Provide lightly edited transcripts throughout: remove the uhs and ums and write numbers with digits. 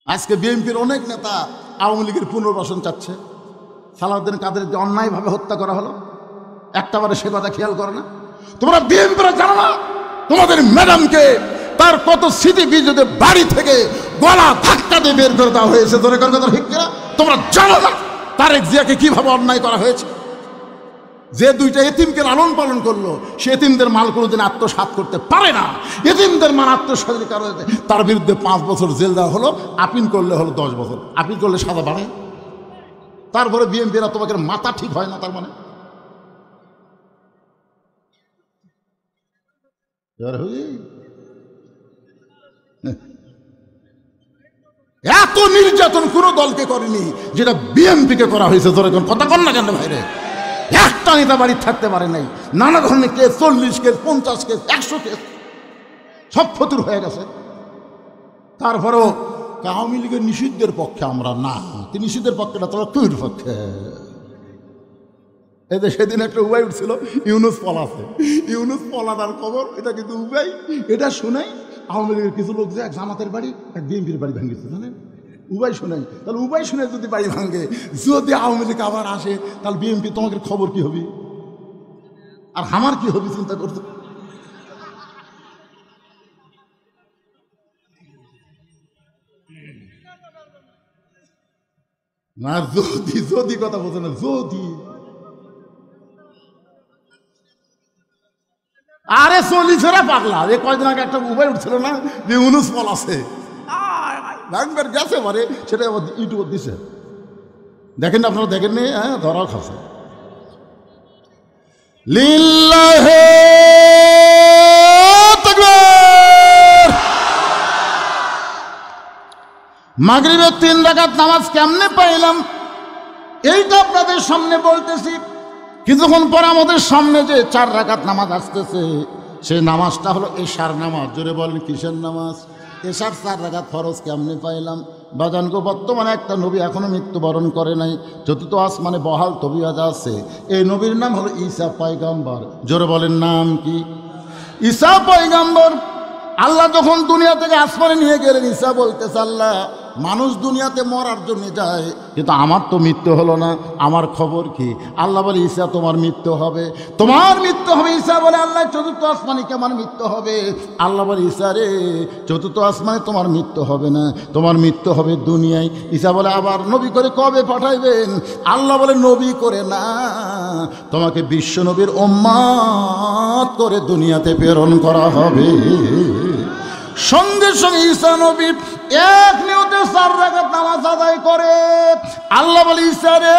আজকে বিএনপির অনেক নেতা আওয়ামী লীগের পুনর্বাসন চাচ্ছে। সালাউদ্দিন কাদের যে অন্যায়ভাবে হত্যা করা হলো, একটাবারে সে কথা খেয়াল করে না। তোমরা বিএনপিরা জানো না তোমাদের ম্যাডামকে তার কত স্মৃতি বিজেপি বাড়ি থেকে গলা ধাক্কা দিয়ে বের করে দেওয়া হয়েছে। ধরে কথা ঠিক কিনা? তোমরা জানো না তারেক জিয়াকে কিভাবে অন্যায় করা হয়েছে। যে দুইটা এতিমকে লালন পালন করলো, সে এতিমদের মাল কোনোদিন আত্মসাৎ করতে পারে না। এতিমদের মাল আত্মসাতের কারণে তার বিরুদ্ধে 5 বছর জেল দেওয়া হলো, আপিল করলে হলো 10 বছর, আপিল করলে সাজা বাড়ে। তারপরে বিএনপিরা তোমাকে মাথা ঠিক হয় না। তার মানে এত নির্যাতন কোন দলকে করেনি যেটা বিএনপিকে করা হয়েছে। ধরে কথা কন না কেন ভাইরে? একটা নেতা বাড়ি থাকতে পারে নাই, নানা ধরনের কেস, 40 কেস, 50 কেস, 100 কেস, সব ফতুর হয়ে গেছে। তারপরেও আওয়ামী লীগের নিষিদ্ধের পক্ষে আমরা না, নিষিদ্ধের পক্ষে না, তোরা তুইর পক্ষে। এতে সেদিন একটা উবাই উঠছিল, ইউনুস পলাছে। ইউনুস পলাদার খবর এটা কিন্তু উবাই, এটা শুনাই আওয়ামী লীগের কিছু লোক যে জামাতের বাড়ি এক বিএনপির বাড়ি ভাঙিয়েছে, জানেন? উবাই শুনাই। তাহলে উবাই শুনে যদি বাড়ি ভাঙে, যদি আওয়ামী লীগ আবার আসে, তাহলে বিএনপি তোমাকে খবর কি হবে আর আমার কি হবে চিন্তা করতে। না যদি যদি কথা বলছে না, যদি আরে 40 পাগলা। এ কয়দিন আগে একটা উবাই উঠছিল না যে ইউনুস পলাছে, ব্যাংকের গেছে পারে, সেটা ইউটিউব দিছে। দেখেন না আপনারা? দেখেননি? হ্যাঁ, ধরা খাসে লিল্লাহে তাকবীর। মাগরিবের 3 রাকাত নামাজ কেমনে পাইলাম এইটা আপনাদের সামনে বলতেছি। কিছুক্ষণ পর আমাদের সামনে যে 4 রাকাত নামাজ আসতেছে, সেই নামাজটা হলো এশার নামাজ। জোরে বলেন কিসের নামাজ? এশার 4 রাকাত ফরজ কেমনে পাইলাম? বাজানগো, বর্তমানে একটা নবী এখনো মৃত্যুবরণ করে নাই, চতুর্থ আসমানে বহাল তবিয়ত আছে। এই নবীর নাম হলো ঈসা পয়গম্বর। জোরে বলেন নাম কি? ঈসা পয়গম্বর। আল্লাহ যখন দুনিয়া থেকে আসমানে নিয়ে গেলেন, ঈসা বলতেছে, আল্লাহ মানুষ দুনিয়াতে মরার জন্য যায়, কিন্তু আমার তো মৃত্যু হলো না, আমার খবর কি? আল্লাহ বলে, ঈসা তোমার মৃত্যু হবে, তোমার মৃত্যু হবে। ঈসা বলে, আল্লাহ চতুর্থ আসমানে কি আমার মৃত্যু হবে? আল্লাহ বলে, ঈসা রে, চতুর্থ আসমানে তোমার মৃত্যু হবে না, তোমার মৃত্যু হবে দুনিয়ায়। ঈসা বলে, আবার নবী করে কবে পাঠাইবেন? আল্লাহ বলে, নবী করে না, তোমাকে বিশ্ব নবীর উম্মত করে দুনিয়াতে প্রেরণ করা হবে। সঙ্গে সঙ্গে ঈসা নবী এক নিয়তে 4 রাকাত নামাজ আদায় করে। আল্লাহ বলে, ঈসা রে,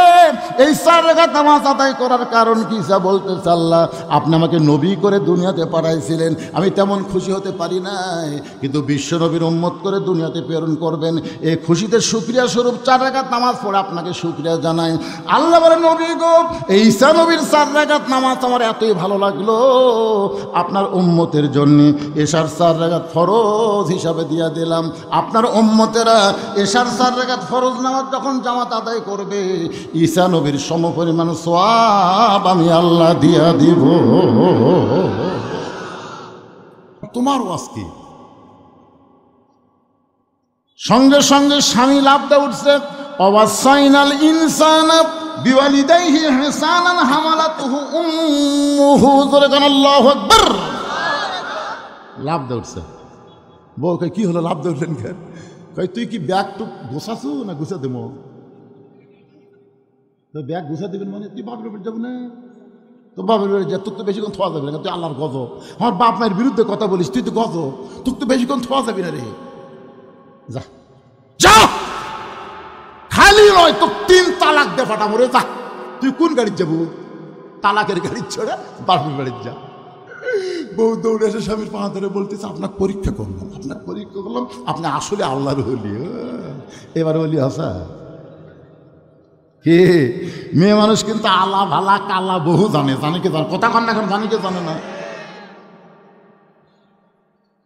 এই 4 রাকাত নামাজ আদায় করার কারণ কি? ঈসা বলতেছে, আল্লাহ আপনি আমাকে নবী করে দুনিয়াতে পাঠাইছিলেন, আমি তেমন খুশি হতে পারি নাই, কিন্তু বিশ্ব নবীর উম্মত করে দুনিয়াতে প্রেরণ করবেন, এই খুশিতে শুকরিয়া স্বরূপ 4 রাকাত নামাজ পড়ে আপনাকে শুকরিয়া জানাই। আল্লাহ বলে, নবী গো, এই ঈসা নবীর 4 রাকাত নামাজ আমার এতই ভালো লাগলো, আপনার উম্মতের জন্য এশার 4 রাকাত ফরজ হিসাবে দিয়া দিলাম। আপনার উম্মতেরা এশার 4 রাকাত ফরজ নামাজ যখন জামাত আদায় করবে, ঈসা নবীর সমপরিমাণ সওয়াব আমি আল্লাহ দিয়া দিব। তোমার ওয়াজ কি? সঙ্গে সঙ্গে স্বামী লাফদা উঠছে, ওয়াসাইনাল ইনসানা বিওয়ালিদাইহি ইহসানান হামালাতুহু উম্মুহু। জোরে বলেন আল্লাহু আকবার। লাফদা উঠছে। বউ কই, কি হলো লাফদা উঠলেন কেন? কই, তুই কি ব্যাগ টুক গোছাছু না গুছা দেবো? তো ব্যাগ গুছা দেবেন মানে তুই বাপের বাড়ি যাবো না? তো বাপের বাড়ি যা, তোর তো বেশিক্ষণ থোয়া যাবে না, তুই আল্লাহর গজব। আমার বাপ মায়ের বিরুদ্ধে কথা বলিস, তুই তো গজব, তোর তো বেশিক্ষণ থোয়া যাবি না রে। যা যা, খালি নয় তো 3 তালাক দে ফাটা মরে যা। তুই কোন গাড়ির যাবো? তালাকের গাড়ির ছোড়া বাপের বাড়ির যা। বউ দৌড়ে এসে স্বামীর পা ধরে বলতেছে, আপনার পরীক্ষা করলাম, আপনার পরীক্ষা করলাম, আপনি আসলে আল্লাহর ওলি। এবার ওলি হাসা কে? মেয়ে মানুষ কিন্তু আলা ভালা কালা বহু জানে। জানে কি? জানে কথা কন্যা করে, জানে কি জানে না?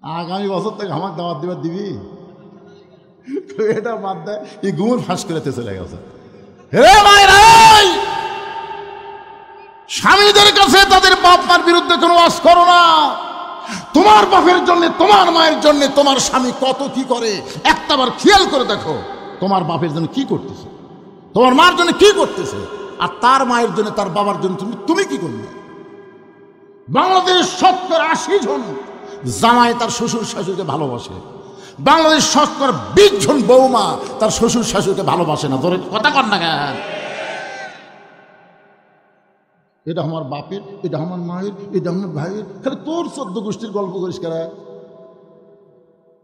আগামী বছর থেকে আমাকে দাওয়াত দিবার দিবি? এটা বাদ দেয়, এই ঘুমুর ফাঁস করে চলে গেছে। হে ভাইরা, স্বামীদের কাছে তাদের বাপ মার বিরুদ্ধে কোনো ওয়াজ করো না। তোমার বাপের জন্য, তোমার মায়ের জন্য তোমার স্বামী কত কি করে একটাবার খেয়াল করে দেখো। তোমার বাপের জন্য কি করতেছে, তোমার মার জন্য কি করতেছে, আর তার মায়ের জন্য তার বাবার জন্য তুমি কি করবে? বাংলাদেশ 70-80 জন জামাই তার শ্বশুর শাশুড়িকে ভালোবাসে, বাংলাদেশ 20 জন বৌমা তার শ্বশুর শাশুড়িকে ভালোবাসে না। ধরে কথা কর না কেন? এটা আমার বাপের, এটা আমার মায়ের, এটা আমার ভাইয়ের, খালি তোর 14 গোষ্ঠীর গল্প করিস কারা।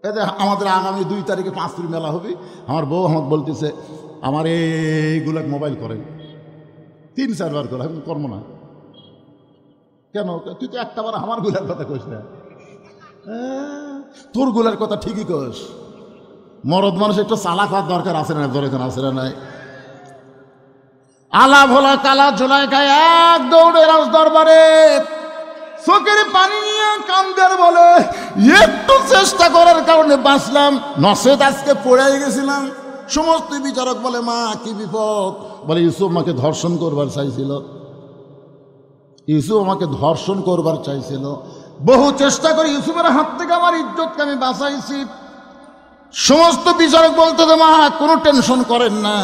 এতে আমাদের আগামী 2 তারিখে 5 মেলা হবে। আমার বউ আমাকে বলতেছে আমার এইগুলা মোবাইল করে 3-4 বার করে, আমি করবো না। কেন? তুই তো একটাবার আমার গুলার কথা কইস না। তোর গুলার কথা ঠিকই কস। মরদ মানুষ একটু চালাক হওয়ার দরকার আছে না? দরকার আছে না? নাই আলা ভোলা কালা ঝোলায় গায়ে এক দৌড়ে রাজ দরবারে, চোখের পানি নিয়ে কান্দের বলে একটু চেষ্টা করার কারণে বাঁচলাম, নসেদ আজকে পড়ে গেছিলাম। সমস্ত বিচারক বলে মা কি বিপদ? বলে ইউসুফ আমাকে ধর্ষণ করবার চাইছিল, ইউসুফ আমাকে ধর্ষণ করবার চাইছিল। বহু চেষ্টা করে ইউসুফের হাত থেকে আমার ইজ্জতকে আমি বাঁচাইছি। সমস্ত বিচারক বলতে মা কোনো টেনশন করেন না,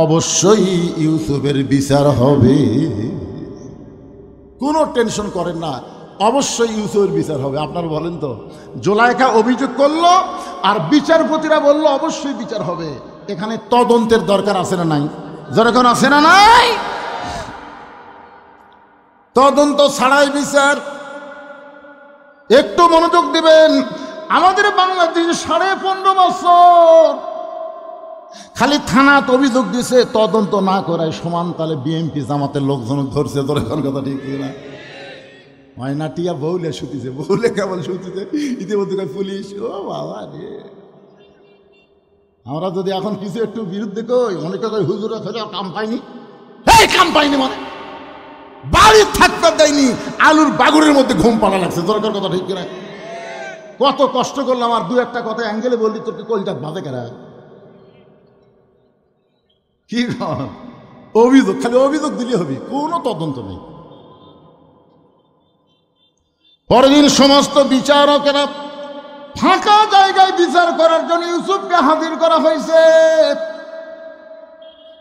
অবশ্যই ইউসুফের বিচার হবে, কোনো টেনশন করেন না, অবশ্যই ইউসুফের বিচার হবে। আপনারা বলেন তো, জোলাইখা অভিযোগ করলো আর বিচারপতিরা বলল অবশ্যই বিচার হবে। এখানে তদন্তের দরকার আছে না নাই? যেরকম আছে না নাই? তদন্ত ছাড়াই বিচার। একটু মনোযোগ দিবেন। আমাদের বাংলাদেশে 15.5 বছর খালি থানাত অভিযোগ দিছে, তদন্ত না করায় সমান তালে বিএমপি জামাতের লোকজন ধরছে। তোর এখন কথা ঠিক না? ময়নাটিয়া বউলে শুতিছে, বউলে কেবল শুতিছে, ইতিমধ্যে পুলিশ। ও বাবা রে, আমরা যদি এখন কিছু একটু বিরুদ্ধে কই, অনেকে কই হুজুরা ফেলে কাম পাইনি। এই কাম পাইনি মানে বাড়ি থাকতে দেয়নি, আলুর বাগুরের মধ্যে ঘুম পালা লাগছে। দরকার কথা ঠিক কিনা? কত কষ্ট করলাম, আর 2-1 কথা অ্যাঙ্গেলে বললি তোকে কলটা বাঁধে কেনা? কি অভিযোগ, খালি অভিযোগ দিলে হবে, কোনো তদন্ত নেই। পরের দিন সমস্ত বিচারকেরা ফাঁকা জায়গায় বিচার করার জন্য ইউসুফকে হাজির করা হয়েছে।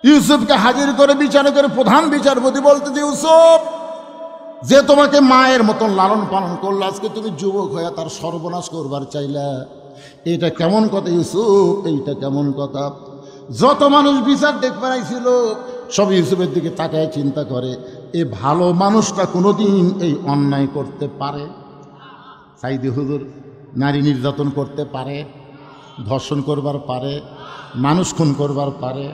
ইউসুফকে হাজির করে বিচারকের প্রধান বিচারপতি বলতে যে ইউসুফ, যে তোমাকে মায়ের মতন লালন পালন করলো, আজকে তুমি যুবক হয়ে তার সর্বনাশ করবার চাইলা, এটা কেমন কথা ইউসুফ? এইটা কেমন কথা? যত মানুষ বিচার দেখবার আইছিল সব ইউসুফের দিকে তাকায় চিন্তা করে, এ ভালো মানুষটা কোনোদিন এই অন্যায় করতে পারে? সাইদি হুজুর নারী নির্যাতন করতে পারে, ধর্ষণ করবার পারে, মানুষ খুন করবার পারে।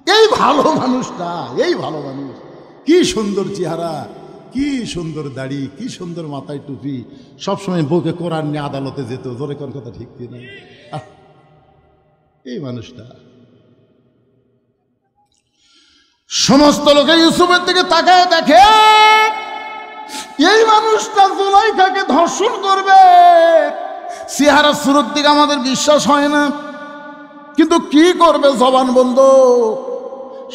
এই ভালো মানুষটা, এই ভালো মানুষ, কি সুন্দর চেহারা, কি সুন্দর দাড়ি, কি সুন্দর মাথায় টুপি, সবসময় বউকে কোরআন নিয়ে আদালতে যেত। জোরে কোন কথা ঠিক কিনা? এই মানুষটা। সমস্ত লোকে ইউসুফের দিকে তাকায় দেখে এই মানুষটা জুলাইখাকে ধর্ষণ করবে। চেহারা সুরত দিকে আমাদের বিশ্বাস হয় না, কিন্তু কি করবে, জবান বন্ধ।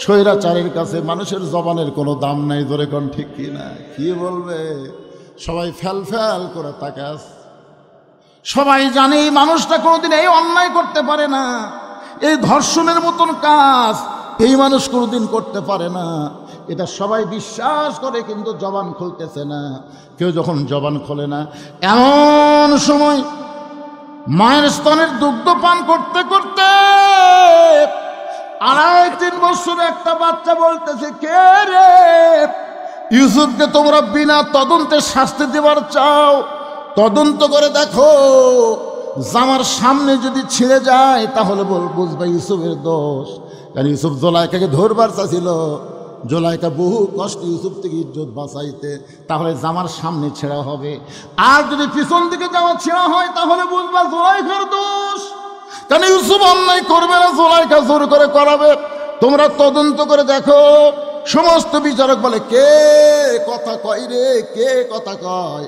স্বৈরাচারের কাছে মানুষের জবানের কোনো দাম নাই। ধরে কোন ঠিক কি না? কি বলবে? সবাই ফ্যাল ফ্যাল করে তাকাস। সবাই জানে এই মানুষটা কোনোদিন এই অন্যায় করতে পারে না, এই ধর্ষণের মতন কাজ এই মানুষ কোনোদিন করতে পারে না, এটা সবাই বিশ্বাস করে, কিন্তু জবান খুলতেছে না। কেউ যখন জবান খোলে না, এমন সময় মায়ের স্তনের দুগ্ধ পান করতে করতে 2.5-3 বছর একটা বাচ্চা বলতেছে, কে রে? ইউসুফকে তোমরা বিনা তদন্তে শাস্তি দেবার চাও? তদন্ত করে দেখো, জামার সামনে যদি ছিঁড়ে যায় তাহলে বুঝবা ইউসুফের দোষ। কারণ ইউসুফ জোলাইখাকে ধরবার চাইছিল, জোলাইখা বহু কষ্ট ইউসুফ থেকে ইজ্জত বাঁচাইতে, তাহলে জামার সামনে ছেঁড়া হবে। আর যদি পিছন দিকে জামা ছেঁড়া হয় তাহলে বুঝবা জোলাইখার দোষ। কারণ ইউসুফ অন্যায় করবে না, জোলাইখা জোর করে করাবে। তোমরা তদন্ত করে দেখো। সমস্ত বিচারক বলে, কে কথা কয় রে? কে কথা কয়?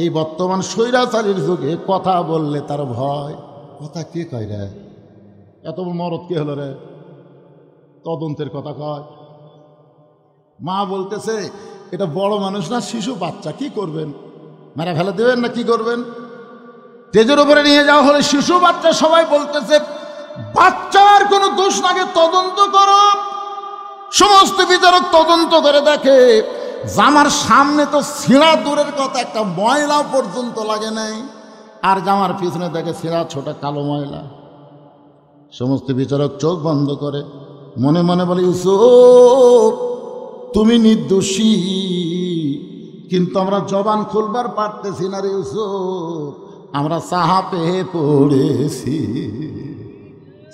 এই বর্তমান স্বৈরাচারীর যুগে কথা বললে তার ভয়। কথা কে কয় রে? এত মরদ কে হলো রে? তদন্তের কথা কয়। মা বলতেছে, এটা বড় মানুষ না, শিশু বাচ্চা, কি করবেন? মেরে ফেলে দেবেন না কি করবেন? স্টেজের উপরে নিয়ে যাওয়া হলে শিশু বাচ্চা, সবাই বলতেছে বাচ্চার কোনো দোষ নাগে তদন্ত করো। সমস্ত বিচারক তদন্ত করে দেখে জামার সামনে তো ছিঁড়া দূরের কথা, একটা ময়লা পর্যন্ত লাগে নাই, আর জামার পিছনে দেখে ছিঁড়া ছোট কালো ময়লা। সমস্ত বিচারক চোখ বন্ধ করে মনে মনে বলে, ইউসুফ তুমি নির্দোষী, কিন্তু আমরা জবান খুলবার পারতেছি না রে ইউসুফ, আমরা চাপে পড়েছি।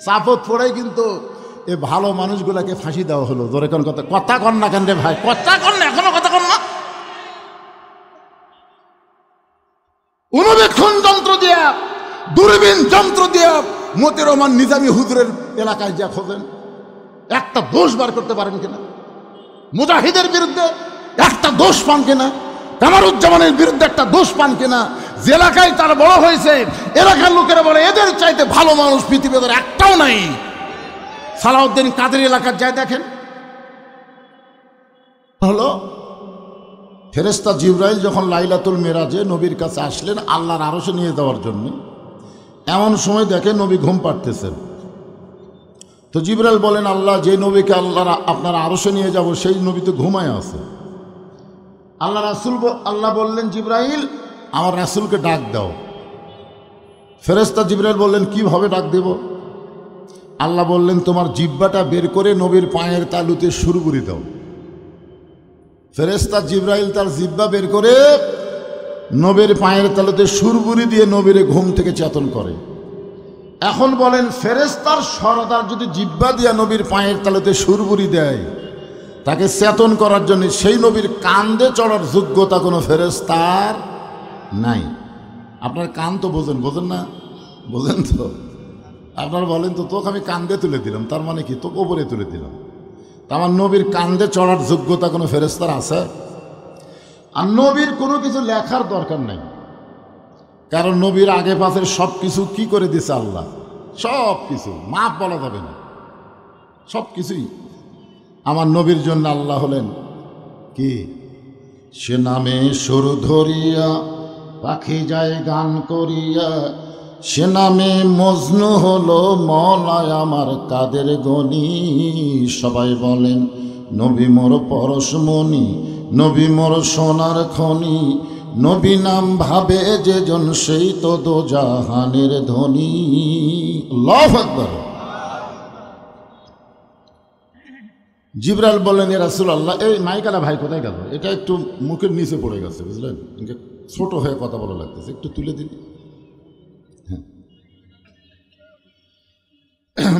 চাপত পড়ে কিন্তু এ ভালো মানুষগুলাকে ফাঁসি দেওয়া হলো। ধরে কোন কথা কথা কন না কেন রে ভাই, কথা কন না, এখনো কথা কন না। অনুবীক্ষণ যন্ত্র দিয়া, দূরবীন যন্ত্র দিয়া মতিউর রহমান নিজামী হুজুরের এলাকায় যা খোঁজেন, একটা দোষ বার করতে পারেন কিনা? মুজাহিদের বিরুদ্ধে একটা দোষ পান কিনা? কামারুজ্জামানের বিরুদ্ধে একটা দোষ পান কিনা? যে এলাকায় তারা বড় হয়েছে, এলাকার লোকেরা বলে এদের চাইতে ভালো মানুষ পৃথিবীতে একটাও নাই। সালাউদ্দিন কাদের এলাকার যায় দেখেন, হলো ফেরেশতা জিবরাইল যখন লাইলাতুল মেরাজে নবীর কাছে আসলেন আল্লাহর আরশে নিয়ে যাওয়ার জন্য, এমন সময় দেখে নবী ঘুম পাড়তেছেন। তো জিবরাইল বলেন, আল্লাহ যে নবীকে আপনারা আরশে নিয়ে যাব সেই নবী তো ঘুমায় আছে। আল্লাহ বললেন, জিবরাইল আমার রাসূলকে ডাক দাও। ফেরেশতা জিবরাইল বললেন, কিভাবে ডাক দেব? আল্লাহ বললেন, তোমার জিহ্বাটা বের করে নবীর পায়ের তালুতে সুরবুরি দাও। ফেরেশতা জিবরাইল তার জিহ্বা বের করে নবীর পায়ের তালুতে সুরবুরি দিয়ে নবীরে ঘুম থেকে চেতন করে। এখন বলেন, ফেরেশতার সরদার যদি জিহ্বা দিয়া নবীর পায়ের তালুতে সুরবুরি দেয়, তাকে চেতন করার জন্য সেই নবীর কান্দে চড়ার যোগ্যতা কোনো ফেরেশতার নাই। আপনার কান তো বোঝেন না? বোঝেন তো? আপনারা বলেন তো, তোকে আমি কান্দে তুলে দিলাম, তার মানে কি? তোকে ওপরে তুলে দিলাম। তা আমার নবীর কান্দে চড়ার যোগ্যতা কোনো ফেরেশতার আছে? আর নবীর কোনো কিছু লেখার দরকার নাই, কারণ নবীর আগে পাশের সব কিছু কি করে দিছে আল্লাহ, সব কিছু মাপ বলা যাবে না, সব কিছুই আমার নবীর জন্য আল্লাহ হলেন কি? সে নামে সুর ধরিয়া পাখি যায় গান করিয়া, সে নামে মজনু হলো মওলায় আমার কাদের গনি। সবাই বলেন নবী মোর পরশমণি, নবী মোর সোনার খনি, নবী নাম ভাবে যে জন সেই তো দোজাহানের ধনী। আল্লাহু আকবার। জিবরাইল বললেন, ইয়া রাসূলুল্লাহ, এই মাইকালা ভাই কোথায় গেল? এটা একটু মুখের নিচে পড়ে গেছে, বুঝলেন, ছোট হয়ে কথা বলা লাগতেছে, একটু তুলে দিন।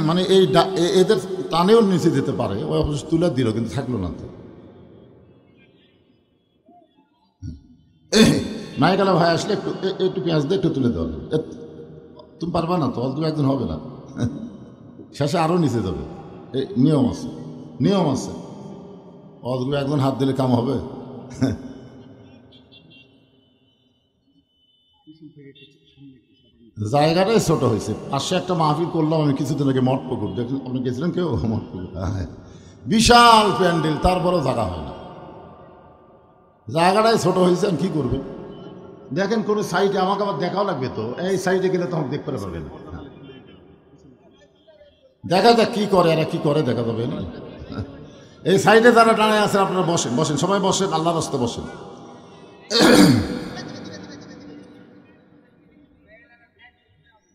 মানে এই এদের টানেও নিচে যেতে পারে, ওই অবশ্য তুলে দিল, কিন্তু থাকলো না তো। মাইকালা ভাই আসলে একটু পেঁয়াজ দিয়ে একটু তুলে দেওয়া, তুমি পারবা না তো, তুমি একদিন হবে না, শেষে আরও নিচে যাবে। নিয়ম আছে, নিয়ম আছে, অদ্ভুত একজন হাত দিলে কাম হবে। জায়গাটাই ছোট হয়েছে। পাশে একটা মাহফিল করলাম আমি কিছুদিন আগে, মঠপুকুর, দেখুন আপনি গেছিলেন কেউ? মঠপুকুর, হ্যাঁ, বিশাল প্যান্ডেল, তারপরেও জায়গা হয় না। জায়গাটাই ছোট হয়েছে, আমি কী করবে? দেখেন কোনো সাইডে, আমাকে আবার দেখাও লাগবে তো, এই সাইডে গেলে তো আমাকে দেখতে পারবেন। দেখা যাক কী করে, এরা কী করে দেখা যাবে না। এই সাইডে যারা দাঁড়ায় আছে আপনারা বসেন, বসেন, সবাই বসেন, আল্লাহর রাস্তায় বসেন।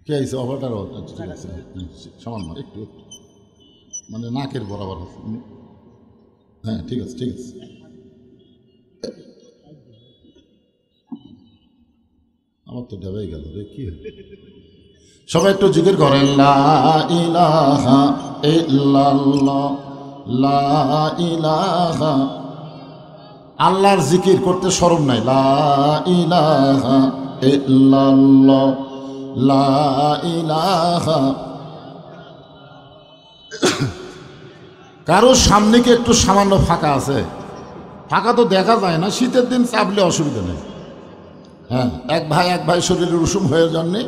কে আছে? অপারেটর? ঠিক আছে, সামান্য একটু, মানে নাকের বরাবর। হ্যাঁ, ঠিক আছে, ঠিক আছে। আমার তো ডেবেই গেল রে, কি সবাই একটু জিকির করেন, লা ইলাহা ইল্লাল্লাহ, লা ইলাহা। আল্লাহর জিকির করতে শরম নাই, লা ইলাহা ইল্লাল্লাহ, লা ইলাহা। কারো সামনে কি একটু সামান্য ফাঁকা আছে? ফাঁকা তো দেখা যায় না, শীতের দিন চাপলে অসুবিধা নেই। হ্যাঁ, এক ভাই শরীরের উষুম হয়ে জন্যে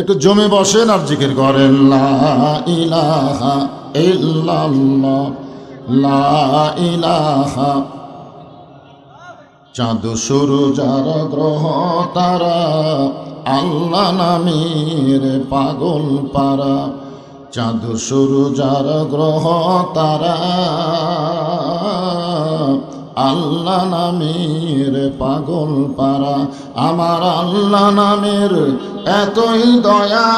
একটু জমে বসেন আর জিকির করেন, লা ইলাহা ইল্লাল্লাহ, লা ইলাহা। চাঁদ সূরজ আর গ্রহ তারা আল্লাহ নামের পাগল পারা। চাঁদ সূরজ আর গ্রহ তারা আল্লাহ নামের পাগল পারা। আমার আল্লাহ নামের এতই দয়া,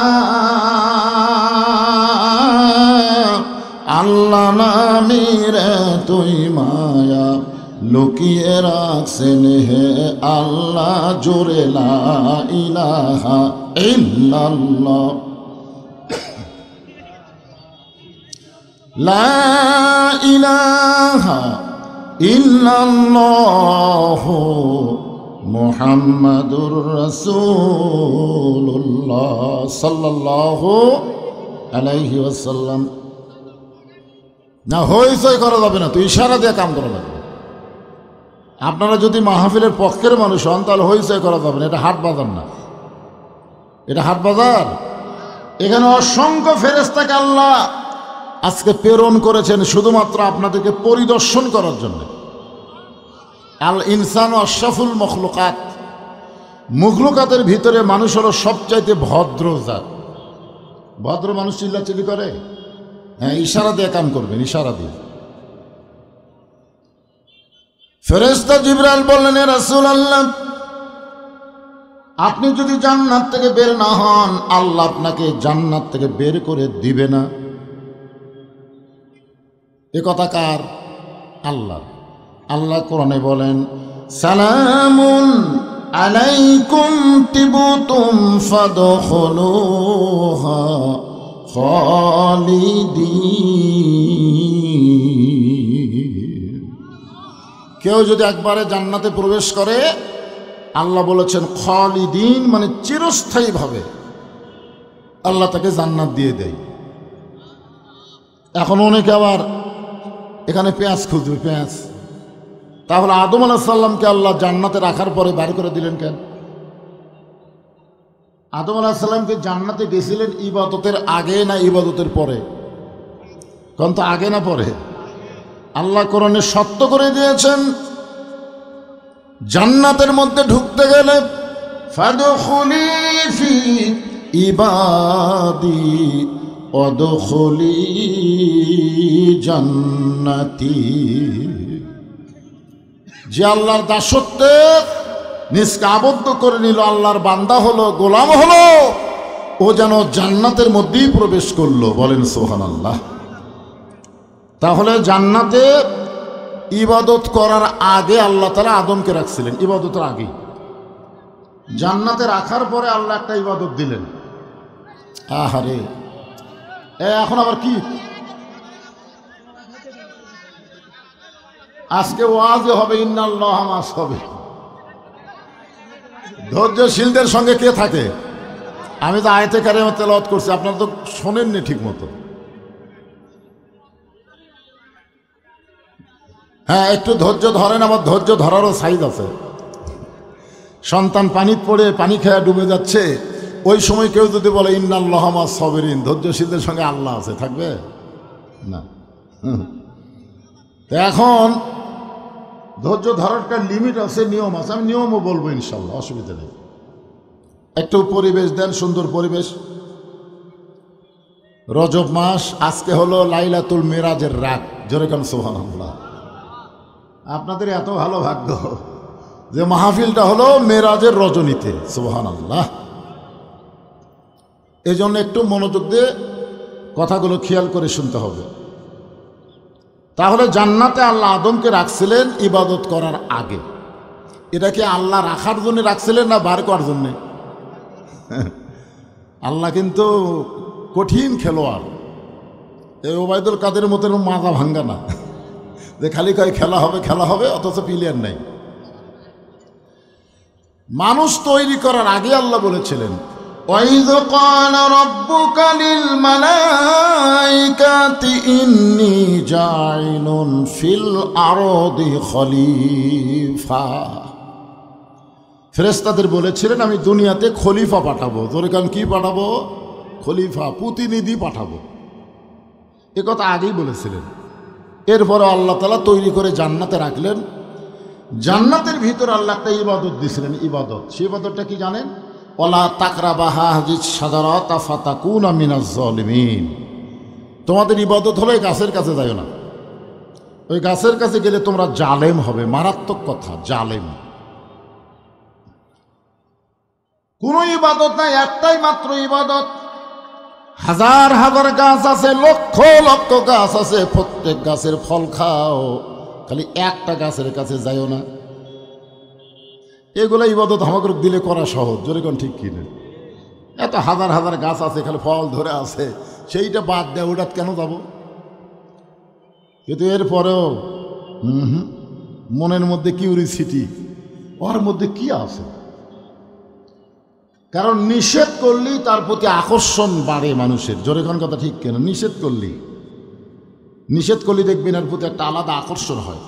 আল্লাহ নামের এতই মায়া, লুকিয়ে রাখছেন হে আল্লাহ জোরে লা ইলাহা ইল্লাল্লাহ। লা ইলাহা ইল্লাল্লাহু মুহাম্মাদুর রাসূলুল্লাহ সাল্লাল্লাহু আলাইহি ওয়াসাল্লাম। না হইচই করা যাবে না, তো ইশারা দিয়ে কাম করা লাগবে। আপনারা যদি মাহফিলের পক্ষের মানুষ হন তাহলে হইচই করা যাবে না, এটা হাট বাজার না, এটা হাট বাজার। এখানে অসংখ্য ফেরেশতাকে আল্লাহ আজকে প্রেরণ করেছেন শুধুমাত্র আপনাদেরকে পরিদর্শন করার জন্য। আল ইনসান আশরাফুল মখলুকাত, মখলুকাতের ভিতরে মানুষ হলো সবচাইতে ভদ্র জাত। ভদ্র মানুষ চিল্লাচিল্লি করে? হ্যাঁ, ইশারা দিয়ে কাম করবেন, ইশারা দিয়ে। ফেরেশতা জিবরাইল বললেন, হে রাসূলুল্লাহ, আপনি যদি জান্নাত থেকে বের না হন আল্লাহ আপনাকে জান্নাত থেকে বের করে দিবে না। এ কথা কার? আল্লাহ। আল্লাহ কোরআনে বলেন, সালামুন আলাইকুম তিবতুম ফাদখুলুহা খালিদিন। কেউ যদি একবারে জান্নাতে প্রবেশ করে, আল্লাহ বলেছেন খালিদিন মানে চিরস্থায়ীভাবে আল্লাহ তাকে জান্নাত দিয়ে দেয়। এখন অনেকে আবার এখানে পেঁয়াজ খুঁজবে, পেঁয়াজ। তাহলে আদম আলাইহিস সালামকে আল্লাহ জান্নাতে রাখার পরে বার করে দিলেন কেন? আদম আলাইহিস সালামকে জান্নাতে গেছিলেন ইবাদতের আগে না ইবাদতের পরে? কোন তো আগে না পরে? আল্লাহ কোরআনে সত্য করে দিয়েছেন, জান্নাতের মধ্যে ঢুকতে গেলে ফাদখুলি ফি ইবাদি অদখলি জান্নাতি। যে আল্লাহর দাসত্বে নিজকে আবদ্ধ করে নিল, আল্লাহর বান্দা হলো, গোলাম হলো, ও যেন জান্নাতের মধ্যেই প্রবেশ করলো। বলেন সুবহানাল্লাহ। তাহলে জান্নাতে ইবাদত করার আগে আল্লাহ তাআলা আদমকে রাখছিলেন, ইবাদতের আগে। জান্নাতে রাখার পরে আল্লাহ একটা ইবাদত দিলেন। আহারে, এখন আবার কি? আজকে ওয়াজে হবে ইন্নাল্লাহ মাস হবে। ধৈর্যশীলদের সঙ্গে কে থাকে? আমি তো আয়াতে কারিমা তেলাওয়াত করছি, আপনারা তো শোনেননি ঠিক মতো। হ্যাঁ, একটু ধৈর্য ধরেন, আমার ধৈর্য ধরারও সাইজ আছে। সন্তান পানিতে পড়ে পানি খেয়ে ডুবে যাচ্ছে, ওই সময় কেউ যদি বলে ইন্নাল্লাহ মাস সাবিরিন, ধৈর্যশীলদের সঙ্গে আল্লাহ আছে, থাকবে না? এখন ধৈর্য ধরার একটা লিমিট আছে, নিয়ম আছে। আমি নিয়মও বলবো ইনশাল্লাহ, অসুবিধা নেই। একটু পরিবেশ দেন, সুন্দর পরিবেশ। রজব মাস, আজকে হলো লাইলাতুল মিরাজের রাত। জোরে কান সুবহানাল্লাহ। আপনাদের এত ভালো ভাগ্য যে মাহফিলটা হলো মেরাজের রজনীতে। সুবহানাল্লাহ। এই জন্য একটু মনোযোগ দিয়ে কথাগুলো খেয়াল করে শুনতে হবে। তাহলে জান্নাতে আল্লাহ আদমকে রাখছিলেন ইবাদত করার আগে। এটা কি আল্লাহ রাখার জন্য রাখছিলেন না বার করার জন্যে? আল্লাহ কিন্তু কঠিন খেলোয়াড়। এই ওবায়দুল কাদের মতো মাজা ভাঙ্গা না যে খালি কয় খেলা হবে খেলা হবে, অথচ প্লেয়ার নাই। মানুষ তৈরি করার আগে আল্লাহ বলেছিলেন, وَإِذْ قَالَ رَبُّكَ لِلْمَلَائِكَةِ إِنِّي جَاعِلٌ فِي الْأَرْضِ خَلِيفَةً। ফেরেশতাদের বলেছিলেন আমি দুনিয়াতে খলিফা পাঠাবো। জোরে কান, কি পাঠাবো? খলিফা, প্রতিনিধি পাঠাবো। এ কথা আগেই বলেছিলেন। এরপরে আল্লাহ তাআলা তৈরি করে জান্নাতে রাখলেন, জান্নাতের ভিতর আল্লাহ একটা ইবাদত দিয়েছিলেন, ইবাদত। সেই ইবাদতটা কি জানেন? ওয়ালা তাকরাবা হাযিস শাজারাতা ফাতাকুনা মিনাজ জালিমিন। তোমাদের ইবাদত হলো এই গাছের কাছে যাও না, ওই গাছের কাছে গেলে তোমরা জালেম হবে। মারাত্মক কথা, জালেম। কোন ইবাদত নাই, একটাই মাত্র ইবাদত। হাজার হাজার গাছ আছে, লক্ষ লক্ষ গাছ আছে, প্রত্যেক গাছের ফল খাও, খালি একটা গাছের কাছে যাইও না। এগুলো ইবাদত আমাকে দিলে করা সহজ, জোরে কোন ঠিক কিনে? এত হাজার হাজার গাছ আছে, খালি ফল ধরে আছে, সেইটা বাদ দেয়, ওটা কেন যাব? কিন্তু এরপরেও মনের মধ্যে কিউরিসিটি, ওর মধ্যে কি আছে? কারণ নিষেধ করলেই তার প্রতি আকর্ষণ বাড়ে মানুষের, জোরে কোন কথা ঠিক কেন? নিষেধ করলে দেখবেন এর প্রতি একটা আলাদা আকর্ষণ হয়।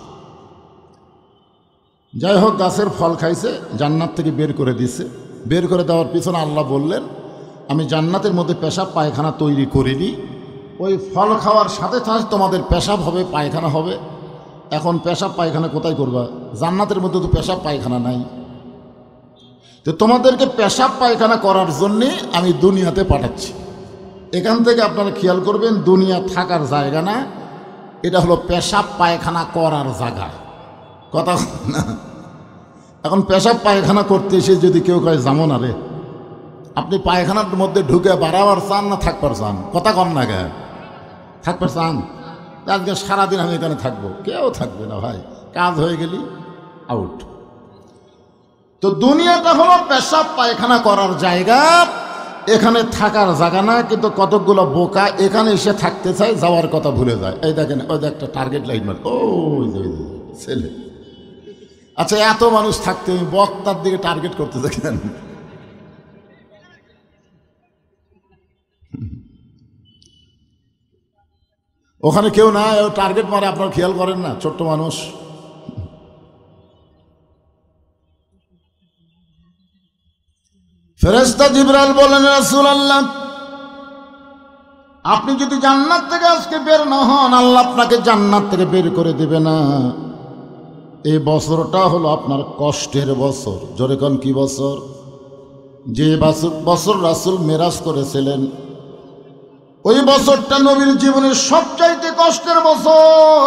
যাই হোক, গাছের ফল খাইছে, জান্নাত থেকে বের করে দিছে। বের করে দেওয়ার পিছনে আল্লাহ বললেন, আমি জান্নাতের মধ্যে পেশাব পায়খানা তৈরি করিনি, ওই ফল খাওয়ার সাথে সাথে তোমাদের পেশাব হবে, পায়খানা হবে। এখন পেশাব পায়খানা কোথায় করবা? জান্নাতের মধ্যে তো পেশাব পায়খানা নাই। তো তোমাদেরকে পেশাব পায়খানা করার জন্যে আমি দুনিয়াতে পাঠাচ্ছি। এখান থেকে আপনারা খেয়াল করবেন, দুনিয়া থাকার জায়গা না, এটা হলো পেশাব পায়খানা করার জায়গা। কথা না? এখন পেশাব পায়খানা করতে এসে যদি কেউ কয় যাবো না রে, আপনি পায়খানার মধ্যে ঢুকে বাড়াবার চান না থাকবার চান? কথা কন না গে, থাকবার চান? আজকে সারাদিন আমি এখানে থাকবো, কেউ থাকবে না ভাই, কাজ হয়ে গেলি আউট। তো দুনিয়াটা হলো পেশাব পায়খানা করার জায়গা, এখানে থাকার জায়গা না। কিন্তু কতকগুলো বোকা এখানে এসে থাকতে চায়, যাওয়ার কথা ভুলে যায়। এই দেখেন, ওই একটা টার্গেট লাইন মার, ওই ছেলে। আচ্ছা, এত মানুষ থাকতে আমি বক্তার দিকে টার্গেট করতে দেখেন। ওখানে কেউ না, ও টার্গেট মারে, আপনারা খেয়াল করেন না? ছোট্ট মানুষ। ফেরেশতা জিবরাইল বলেন, রাসূলুল্লাহ, আপনি যদি জান্নাত থেকে আজকে বের না হন, আল্লাহ আপনাকে জান্নাত থেকে বের করে দেবে না। এই বছরটা হলো আপনার কষ্টের বছর। জোরে কোন কি বছর? যে বছর রাসূল মেরাজ করেছিলেন, ওই বছরটা নবীর জীবনের সবচাইতে কষ্টের বছর।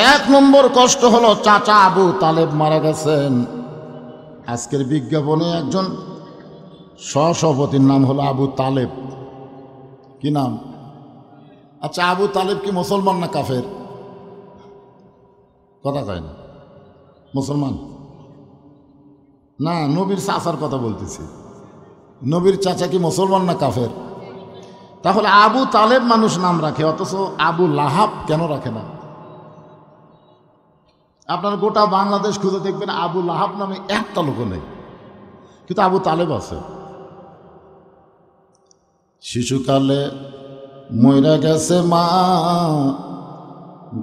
1 নম্বর কষ্ট হলো চাচা আবু তালেব মারা গেছেন। আজকের বিজ্ঞাপনে একজন সহসভাপতির নাম হলো আবু তালেব। কি নাম? আচ্ছা, আবু তালেব কি মুসলমান না কাফের? কথা কয় না। মুসলমান না, নবীর চাচার কথা বলতেছি। নবীর চাচা কি মুসলমান না কাফের? তাহলে আবু তালেব মানুষ নাম রাখে, অথচ আবু লাহাব কেন রাখে না? আপনার গোটা বাংলাদেশ খুঁজে দেখবেন, আবু লাহাব নামে একটা লোক নেই, কিন্তু আবু তালেব আছে। শিশুকালে মইরা গেছে মা,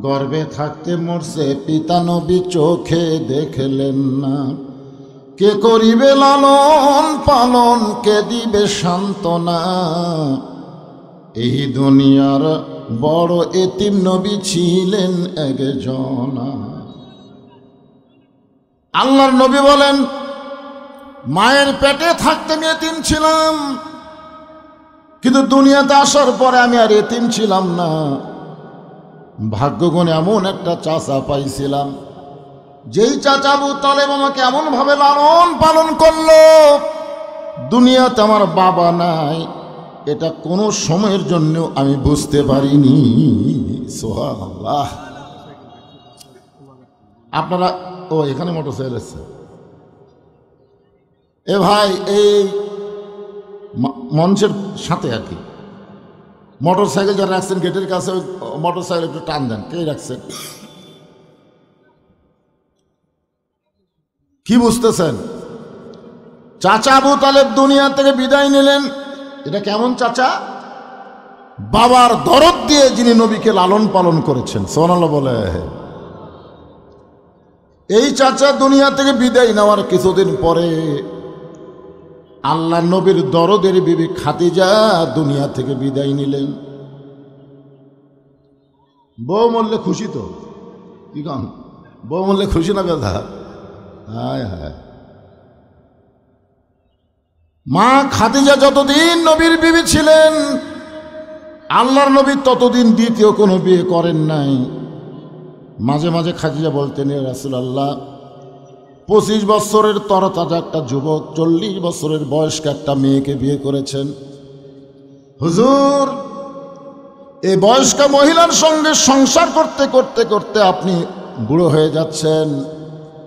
গর্ভে থাকতে মরছে পিতা, নবী চোখে দেখলেন না। কে করিবে লালন পালন, কে দিবে সান্ত্বনা? এই দুনিয়ার বড় এতিম নবী ছিলেন একজনা। আল্লাহর নবী বলেন, মায়ের পেটে থাকতে আমি এতিম ছিলাম, কিন্তু দুনিয়াতে আসার পরে আমি আর এতিম ছিলাম না। ভাগ্যগুণে এমন একটা চাচা পাইছিলাম, যেই চাচা আবু তালেব আমাকে এমন ভাবে লালন পালন করলো, দুনিয়াতে আমার বাবা নাই, এটা কোনো সময়ের জন্য আমি বুঝতে পারিনি। সুবহানাল্লাহ। আপনারা এখানে মোটরসাইকেল এসছে। এ ভাই, এই মঞ্চের সাথে আর কি মোটরসাইকেল যারা রাখছেন গেটের কাছে, ওই মোটরসাইকেল একটু টান দেন। কে রাখছেন? কি বুঝতেছেন? চাচা আবু তালেব দুনিয়া থেকে বিদায় নিলেন। এটা কেমন চাচা? বাবার দরদ দিয়ে যিনি নবীকে লালন পালন করেছেন। সুবহানাল্লাহ বলে। এই চাচা দুনিয়া থেকে বিদায় নেওয়ার কিছুদিন পরে আল্লাহ নবীর দরদের বিবি খাদিজা দুনিয়া থেকে বিদায় নিলেন। বউ মরলে খুশি তো? কি গান? বউ বললে খুশি না ব্যথা? হায় হায়। মা খাদিজা যতদিন নবীর বিবি ছিলেন, আল্লাহর নবী ততদিন দ্বিতীয় কোনো বিয়ে করেন নাই। মাঝে মাঝে খাদিজা বলতেন, এ রাসূলুল্লাহ, 25 বছরের তরতাজা একটা যুবক 40 বছরের বয়স্ক একটা মেয়েকে বিয়ে করেছেন। হুজুর, এই বয়স্ক মহিলার সঙ্গে সংসার করতে করতে করতে আপনি বুড়ো হয়ে যাচ্ছেন।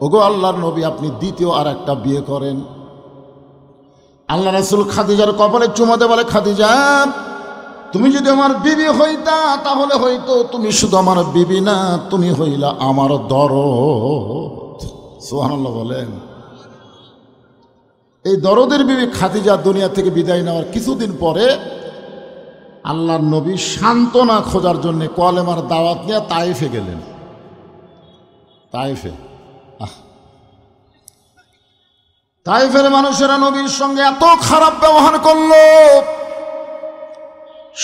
ওগো আল্লাহর নবী, আপনি দ্বিতীয় আর একটা বিয়ে করেন। আল্লাহ রাসূল খাদিজার কপালে চুমা দিয়ে বলে, খাদিজা, তুমি যদি আমার বিবি হইতা তাহলে হয়তো তুমি শুধু আমার বিবি না, তুমি হইলা আমার দরদ। সুবহানাল্লাহ বলেন। এই দরদের বিবি খাদিজা দুনিয়া থেকে বিদায় নেওয়ার কিছুদিন পরে আল্লাহর নবী সান্ত্বনা খোঁজার জন্য কলেমার দাওয়াত নিয়ে তায়েফে গেলেন। তায়েফে, তায়েফের মানুষেরা নবীর সঙ্গে এত খারাপ ব্যবহার করলো,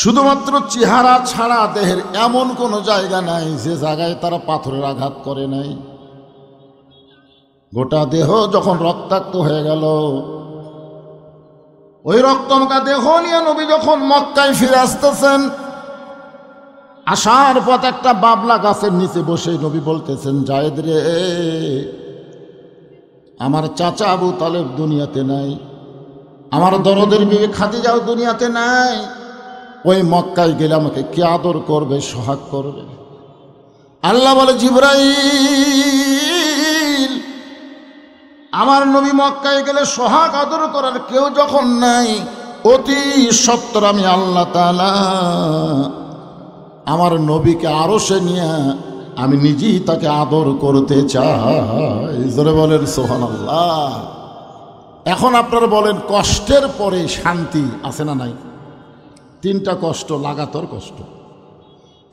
শুধুমাত্র চেহারা ছাড়া দেহের এমন কোনো জায়গা নাই যে জায়গায় তারা পাথরের আঘাত করে নাই। গোটা দেহ যখন রক্তাক্ত হয়ে গেল, ওই রক্তমাখা দেহ নিয়ে নবী যখন মক্কায় ফিরে আসতেছেন, আসার পথ একটা বাবলা গাছের নিচে বসে নবী বলতেছেন, জায়েদ রে, আমার চাচা আবু তালেব দুনিয়াতে নাই, আমার দরদের বিবি খাদিজাও দুনিয়াতে নাই। ওই মক্কায় গেলে আমাকে কে আদর করবে, সোহাগ করবে? আল্লাহ বলে, জিবরাইল, আমার নবী মক্কায় গেলে সোহাগ আদর করার কেউ যখন নাই, অতি সত্বর আমি আল্লাহ তাআলা আমার নবীকে আরশে নিয়ে আমি নিজেই তাকে আদর করতে চাই। জোরে বলেন সুবহানাল্লাহ। এখন আপনারা বলেন, কষ্টের পরে শান্তি আছে না নাই? 3টা কষ্ট, লাগাতার কষ্ট,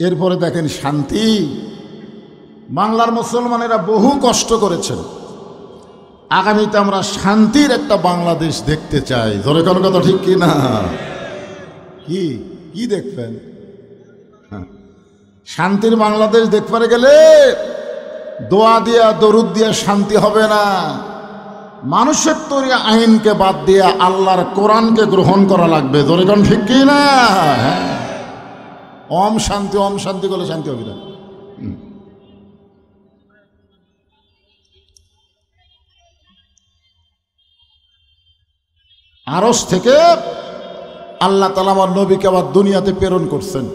এরপরে দেখেন শান্তি। বাংলার মুসলমানেরা বহু কষ্ট করেছেন, আগামীতে আমরা শান্তির একটা বাংলাদেশ দেখতে চাই। জোরে কোন কথা ঠিক কি না? কি কি দেখবেন? শান্তির বাংলাদেশ দেখতে গেলে দোয়া দিয়া দরুদ দিয়া শান্তি হবে না। মানুষের তৈরি আইনকে বাদ দিয়ে আল্লাহর কোরআনকে গ্রহণ করা লাগবে। জোরে কোন ঠিক কি না? ওম শান্তি, ওম শান্তি করলে শান্তি হবে না। আরশ থেকে আল্লাহ তাআলা আমার নবীকে আবার দুনিয়াতে প্রেরণ করছেন।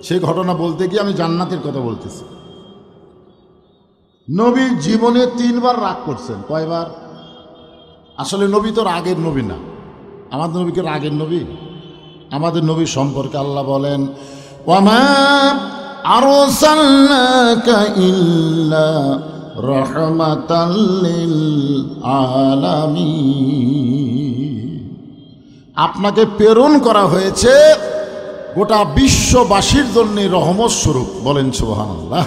সেই ঘটনা বলতে গিয়ে আমি জান্নাতের কথা বলতেছি। নবী জীবনে 3বার রাগ করছেন। কয়বার? আসলে নবী তো রাগের নবী না। আমাদের নবীকে রাগের নবী? আমাদের নবী সম্পর্কে আল্লাহ বলেন, ওয়ামা আরসালনাকা ইল্লা রাহমাতাল লিল আলামিন। আপনাকে প্রেরণ করা হয়েছে গোটা বিশ্ববাসীর জন্য রহমত স্বরূপ। বলেন সুবহানাল্লাহ।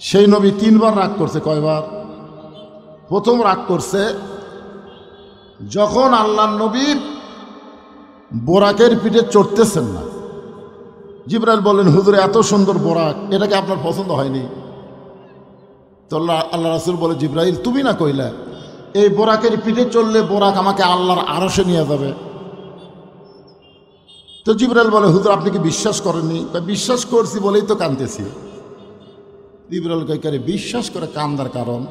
সেই নবী 3বার রাগ করছে। কয়বার? প্রথম রাগ করছে যখন আল্লাহর নবী বোরাকের পিঠে চড়তেছেন না। জিবরাইল বললেন, হুজুর এত সুন্দর বোরাক, এটাকে আপনার পছন্দ হয়নি? তো আল্লাহ রাসূল বলে, জিবরাইল তুমি না কইলা এই বোরাকের পিঠে চললে বোরাক আমাকে আল্লাহর আরশে নিয়ে যাবে? তো জিবরাইল বলে, হুজুর আপনি কি বিশ্বাস করেননি? বিশ্বাস করছি বলেই তো কাঁদতেছি। জিবরাইল কয়, বিশ্বাস করে কান্দার কারণ?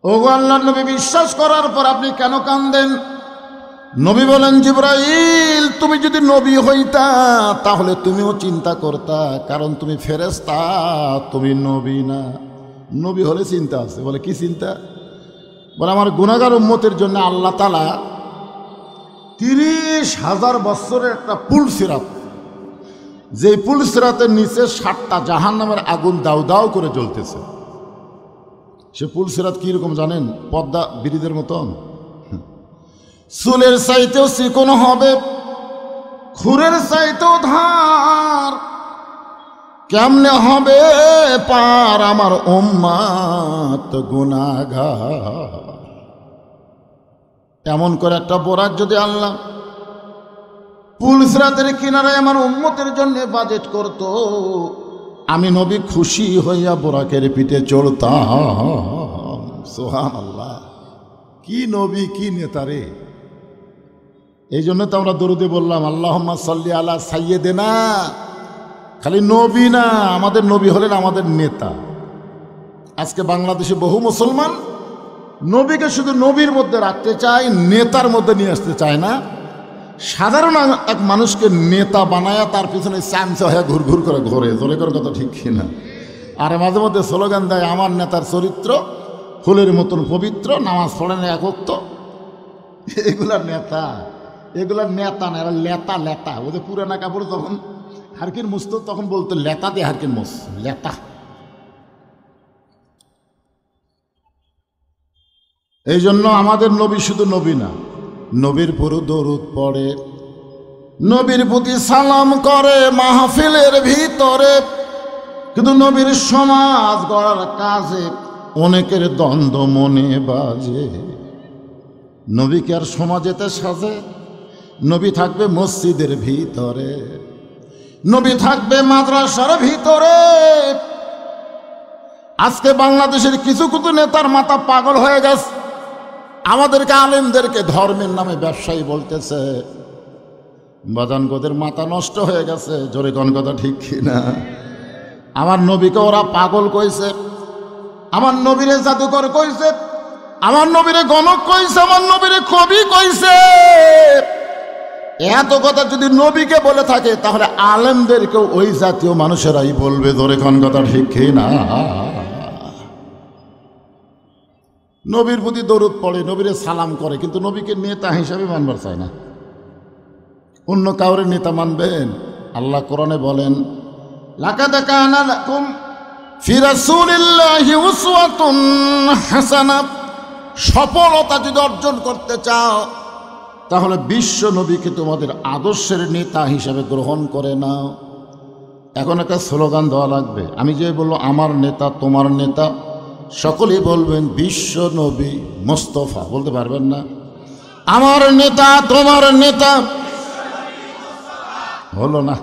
ওগো আল্লাহর নবী, বিশ্বাস করার পর আপনি কেন কান্দেন? নবী বলেন, জিবরাইল তুমি যদি নবী হইতা তাহলে তুমিও চিন্তা করতা, কারণ তুমি ফেরেশতা, তুমি নবী না। নবী হলে চিন্তা আছে। বলে কি চিন্তা? বলে আমার গুনাহগার উম্মতের জন্য আল্লাহ তাআলা 30,000 বছরের একটা পুল সিরাত, যে পুল সিরাতের নিচে 7টা জাহান্নামের আগুন দাউ দাউ করে জ্বলতেছে। সে পুল সিরাত কিরকম জানেন? পদ্মা ব্রিজের মতন, চুলের চাইতেও চিকন হবে, খুরের চাইতেও ধার। কেমনে হবে পার আমার উম্মত গুনাহগার? এমন করে একটা বোরাক যদি আল্লাহ পুল সিরাতের কিনারায় আমার উম্মতের জন্য বাজেট করত, আমি নবী খুশি হইয়া বোরাকের পিঠে চড়তাম। সুবহানাল্লাহ, কি নবী, কি নেতা রে! এই জন্য তো আমরা দরুদে বললাম আল্লাহুম্মা সাল্লি আলা সাইয়্যিদিনা। খালি নবী না, আমাদের নবী হলেন আমাদের নেতা। আজকে বাংলাদেশে বহু মুসলমান নবীকে শুধু নবীর মধ্যে রাখতে চায়, নেতার মধ্যে নিয়ে আসতে চায় না। সাধারণ এক মানুষকে নেতা বানায়া তার পিছনে চামচা হয়ে ঘুরঘুর করে ঘোরে, জোরে করে কথা ঠিক কিনা? আর মাঝে মধ্যে স্লোগান দেয় আমার নেতার চরিত্র ফুলের মতন পবিত্র, নামাজ পড়ে না একত্ব। এগুলা নেতা, এগুলা নেতা না, এরা লেতা লেতা। ওদের পুরানা কাপড় তখন হারকিন মুস্ত, তখন বলতো লেতা দিয়ে হারকিন মুস, লেতা। এই জন্য আমাদের নবী শুধু নবী না, নবীর পুরো দরুদ পড়ে, নবীর প্রতি সালাম করে মাহফিলের ভিতরে। কিন্তু নবীর সমাজ গড়ার কাজে অনেকের দ্বন্দ্ব মনে বাজে। নবীকে আর সমাজেতে সাজে? নবী থাকবে মসজিদের ভিতরে, নবী থাকবে মাদ্রাসার ভিতরে। আজকে বাংলাদেশের কিছু কিছু নেতার মাথা পাগল হয়ে গেছে, আমাদেরকে আলেমদেরকে ধর্মের নামে ব্যবসায়ী বলতেছে। বাজানগোদের মাথা নষ্ট হয়ে গেছে, জোরে কোন কথা ঠিক কিনা? আমার নবীকে ওরা পাগল কইছে, আমার নবীরে জাদুকর কইছে, আমার নবীরে গণক কইছে, আমার নবীরে কবি কইছে। এত কথা যদি নবীকে বলে থাকে তাহলে আলেমদেরকেও ওই জাতীয় মানুষেরাই বলবে, জোরে কোন কথা ঠিক কিনা? নবীর প্রতি দরুদ পড়ে, নবীরে সালাম করে, কিন্তু নবীকে নেতা হিসাবে মানবার চায় না। অন্য কাউরে নেতা মানবেন? আল্লাহ কোরআনে বলেন লাকাদ কানা লাকুম ফি রাসূলিল্লাহি উসওয়াতুন হাসানাহ। সফলতা যদি অর্জন করতে চাও তাহলে বিশ্ব নবীকে তোমাদের আদর্শের নেতা হিসাবে গ্রহণ করে নাও। এখন একটা স্লোগান দেওয়া লাগবে। আমি যে বলবো আমার নেতা তোমার নেতা, সকলেই বলবেন বিশ্ব নবী মোস্তফা, বলতে পারবেন না? আমার নেতা তোমার নেতা হলো না।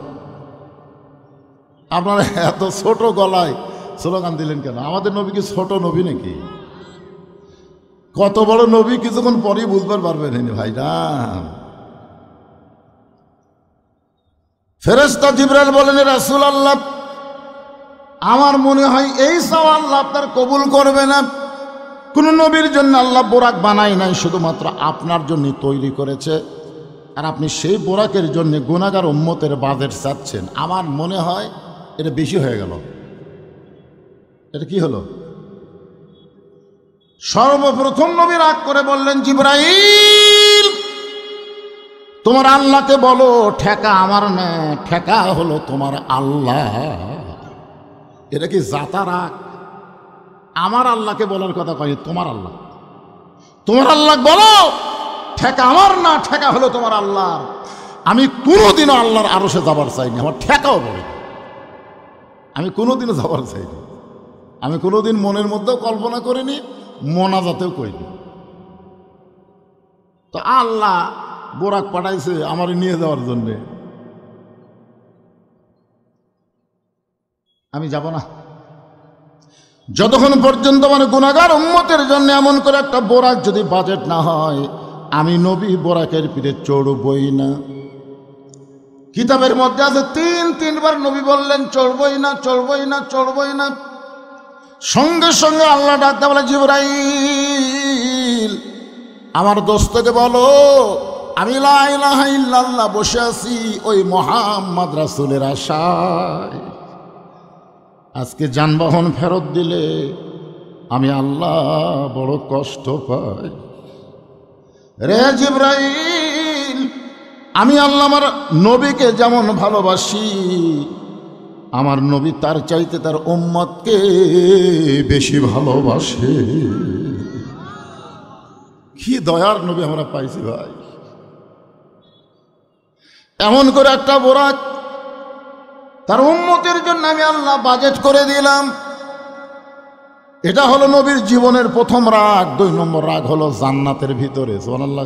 আপনারা এত ছোট গলায় স্লোগান দিলেন কেন? আমাদের নবী কি ছোট নবী নাকি? কত বড় নবী কিছুক্ষণ পরেই বুঝতে পারবেন ভাইরা। ফেরেশতা জিবরাইল বলেন রাসূলুল্লাহ, আমার মনে হয় এই চাওয়া আল্লাহ আপনার কবুল করবে না। কোন নবীর জন্য আল্লাহ বোরাক বানায় নাই, শুধুমাত্র আপনার জন্য তৈরি করেছে। আর আপনি সেই বোরাকের জন্য গুনাহগার উম্মতের বাজেট চাচ্ছেন। আমার মনে হয় এটা বেশি হয়ে গেল। এটা কি হলো? সর্বপ্রথম নবী রাগ করে বললেন জিবরাইল, তোমার আল্লাহকে বলো ঠেকা আমার না, ঠেকা হলো তোমার আল্লাহ। এটা কি জাতা রাগ? আমার আল্লাহকে বলার কথা কয়, তোমার আল্লাহ, তোমার আল্লাহ বলো ঠেকা আমার না, ঠেকা হলো তোমার আল্লাহ। আমি কোনোদিনও আল্লাহর আরশে যাবার চাইনি, আমার ঠেকাও বলে আমি কোনোদিনও যাবার চাইনি। আমি কোনোদিন মনের মধ্যেও কল্পনা করিনি, মোনাজাতেও করিনি। তো আল্লাহ বোরাক পাঠাইছে আমার নিয়ে যাওয়ার জন্যে, আমি যাব না যতক্ষণ পর্যন্ত মানে গুনাহগার উম্মতের জন্য এমন করে একটা বোরাক যদি বাজেট না হয়, আমি নবী বোরাকের পিঠে চড়বই না। কিতাবের মধ্যে আছে তিনবার নবী বললেন চড়বই না, চড়বই না, চড়বই না। সঙ্গে সঙ্গে আল্লাহ ডাকতে বলে জিবরাইল, আমার দোস্তকে বলো আমি লা ইলাহা ইল্লাল্লাহ বসে আছি ওই মুহাম্মদ রাসূলের আশায়। আজকে যানবাহন ফেরত দিলে আমি আল্লাহ বড় কষ্ট পাই। রে জিবরাইল, আমি আল্লাহ আমার নবীকে যেমন ভালোবাসি, আমার নবী তার চাইতে তার উম্মতকে বেশি ভালোবাসে। কি দয়ার নবী আমরা পাইছি ভাই। এমন করে একটা বোরাক তার উম্মতের জন্য আমি আল্লাহ বাজেট করে দিলাম। এটা হলো নবীর জীবনের প্রথম রাগ। 2 নম্বর রাগ হলো জান্নাতের ভিতরে। সুবহানাল্লাহ।